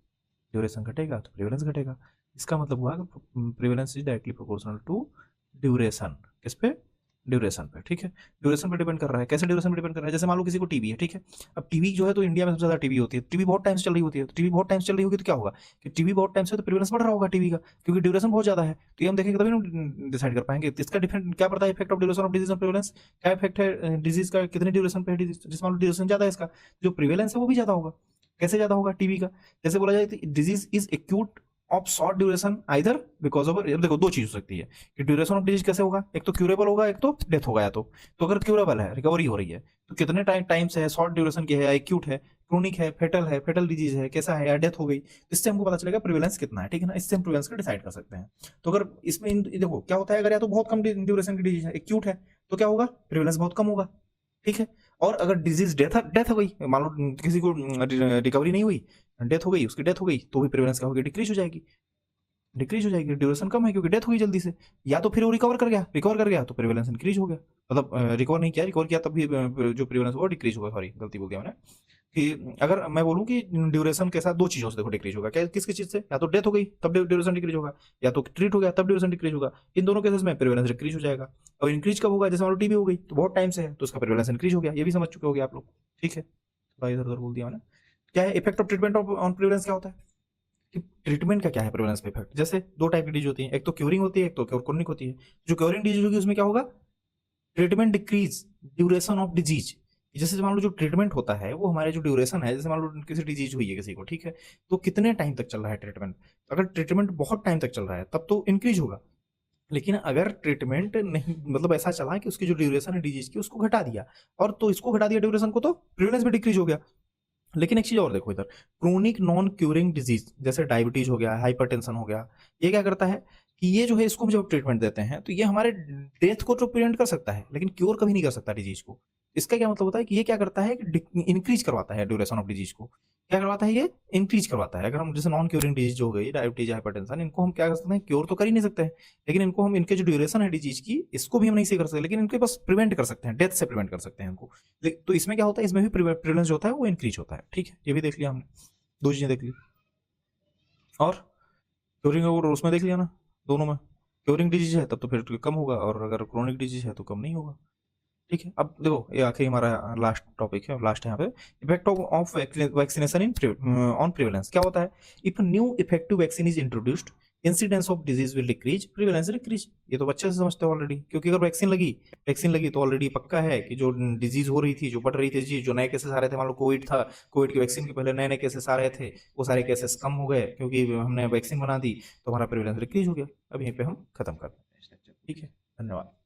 ड्यूरेशन घटेगा तो प्रीवेलेंस घटेगा। इसका मतलब हुआ कि prevalence is directly proportional to duration, किस पे, ड्यूरेशन पे, ठीक है। ड्यूरेशन पे डिपेंड कर रहा है, कैसे ड्यूरेशन पे डिपेंड कर रहा है, जैसे मान लो किसी को टीबी है, ठीक है। अब टीबी जो है तो इंडिया में सबसे ज्यादा टीबी होती है, टीबी बहुत टाइम से चल रही होती है, तो टीबी बहुत टाइम से चल रही होगी तो क्या होगा कि टीबी बहुत टाइम से, तो प्रीवेलेंस बढ़ रहा होगा टीबी का, क्योंकि ड्यूरेशन बहुत ज्यादा है। तो ये हम देखेंगे तभी हम डिसाइड कर पाएंगे। इसका डिफरेंट क्या पड़ता है, effect of duration of disease on prevalence, क्या इफेक्ट है डिजीज का, कितने ड्यूरेशन पे है डिजीज, जिस मान लो ड्यूरेशन ज्यादा है इसका, जो प्रीवेलेंस है वो भी ज्यादा होगा। कैसे ज्यादा होगा टीबी का, जैसे बोला जाए disease is acute of short duration either because of, देखो दो चीज हो सकती है कि ड्यूरेशन ऑफ डिजीज कैसे होगा, एक तो क्यूरेबल होगा, एक तो डेथ होगा, या तो अगर क्यूरेबल है, रिकवरी हो रही है, तो कितने टाइम से है, शॉर्ट ड्यूरेशन की है, या एक्यूट है, क्रोनिक है, फेटल डिजीज है, कैसा है, या डेथ हो गई, इससे हमको पता चलेगा प्रिवेलेंस कितना है, ठीक है ना। इससे हम प्रिवेलेंस का डिसाइड कर सकते हैं। तो अगर इसमें देखो क्या होता है, अगर या तो बहुत कम ड्यूरेशन की डिजीज है, एक्यूट है, तो क्या होगा, प्रिवेलेंस बहुत कम होगा, ठीक है। और अगर डिजीज डेथ हो गई, मान लो किसी को रिकवरी नहीं हुई, डेथ हो गई, उसकी डेथ हो गई, तो भी प्रिवेलेंस क्या होगी, डिक्रीज हो जाएगी, ड्यूरेशन कम है क्योंकि डेथ हुई जल्दी से, या तो फिर वो रिकवर कर गया तो प्रिवेलेंस इंक्रीज हो गया, मतलब रिकवर किया तब भी जो प्रिवेलेंस होगा डिक्रीज होगा, सॉरी गलती बोल दिया मैंने। कि अगर मैं बोलूं कि ड्यूरेशन के साथ दो चीजों से देखो डिक्रीज होगा, क्या किस चीज से, या तो डेथ हो गई तब ड्यूरेशन डिक्रीज होगा, या तो ट्रीट हो गया तब ड्यूरेशन डिक्रीज होगा। इन दोनों केसेस में प्रिवेलेंस डिक्रीज हो जाएगा। और इंक्रीज कब होगा, जैसे मान लो टीबी हो गई तो बहुत टाइम से है, तो उसका प्रिवेलेंस इंक्रीज हो गया, ये भी समझ चुके होगे आप लोग, ठीक है। थोड़ा इधर उधर बोल दिया मैंने। क्या है effect of treatment on prevalence, क्या होता है कि ट्रीटमेंट का क्या है प्रिवेलेंस पे इफेक्ट। जैसे दो टाइप की डिजीज होती है, एक तो क्यूरिंग होती है, एक तो क्रोनिक होती है। जो क्यूरिंग डिजीज होगी उसमें क्या होगा, treatment decrease duration of disease, कि जैसे मान लो जो ट्रीटमेंट होता है वो हमारे जो ड्यूरेशन है, जैसे मान लो किसी डिजीज हुई है किसी को, ठीक है, तो कितने टाइम तक चल रहा है ट्रीटमेंट। अगर ट्रीटमेंट बहुत टाइम तक चल रहा है तब तो इंक्रीज होगा, लेकिन अगर ट्रीटमेंट नहीं, मतलब ऐसा चला कि उसकी जो ड्यूरेशन है डिजीज की उसको घटा दिया, और तो इसको घटा दिया ड्यूरेशन को, तो प्रिवेलेंस भी डिक्रीज हो गया। लेकिन एक चीज और देखो इधर, क्रोनिक नॉन क्यूरिंग डिजीज जैसे डायबिटीज हो गया, हाइपरटेंशन हो गया, ये क्या करता है कि ये जो है इसको हम जब ट्रीटमेंट देते हैं तो ये हमारे डेथ को तो प्रिवेंट कर सकता है, लेकिन क्योर कभी नहीं कर सकता डिजीज को। इसका क्या मतलब होता है कि ये क्या करता है कि इंक्रीज करवाता है ड्यूरेशन ऑफ डिजीज को। क्या करवाता है, ये इंक्रीज करवाता है। अगर हम जैसे नॉन क्यूरिंग डिजीज जो हो गई, डायबिटीज, हाइपरटेंशन, इनको हम क्या कर सकते हैं, क्योर तो कर ही नहीं सकते हैं, लेकिन इनको हम, इनके जो ड्यूरेशन है डिजीज की, इसको भी हम नहीं सही कर सकते, लेकिन इनके बस प्रिवेंट कर सकते हैं, डेथ से प्रिवेंट कर सकते हैं इनको। तो इसमें क्या होता है, इसमें भी प्रिवेलेंस जो होता है वो इंक्रीज होता है। ठीक है, ये भी देख लिया हमने, दो चीजें देख ली। और क्योरिंग और उसमें देख लिया ना, दोनों में क्योरिंग डिजीज है तब तो फिर कम होगा, और अगर क्रोनिक डिजीज है तो कम नहीं होगा। ठीक है, अब देखो ये आखिरी हमारा लास्ट टॉपिक है, लास्ट है यहाँ पे, effect of vaccination in on prevalence. क्या होता है, if new effective vaccine is introduced, incidence of disease will decrease, prevalence decrease. ये तो अच्छे से समझते हो ऑलरेडी, क्योंकि अगर वैक्सीन लगी तो ऑलरेडी पक्का है कि जो डिजीज हो रही थी, जो बढ़ रही थी, जो नए केसेस आ रहे थे, मान लो कोविड था, कोविड की वैक्सीन के पहले नए नए केसेस आ रहे थे, वो सारे केसेस कम हो गए क्योंकि हमने वैक्सीन बना दी, तो हमारा प्रिवेलेंस डिक्रीज हो गया। अब यहीं पे हम खत्म करते हैं। ठीक है, धन्यवाद।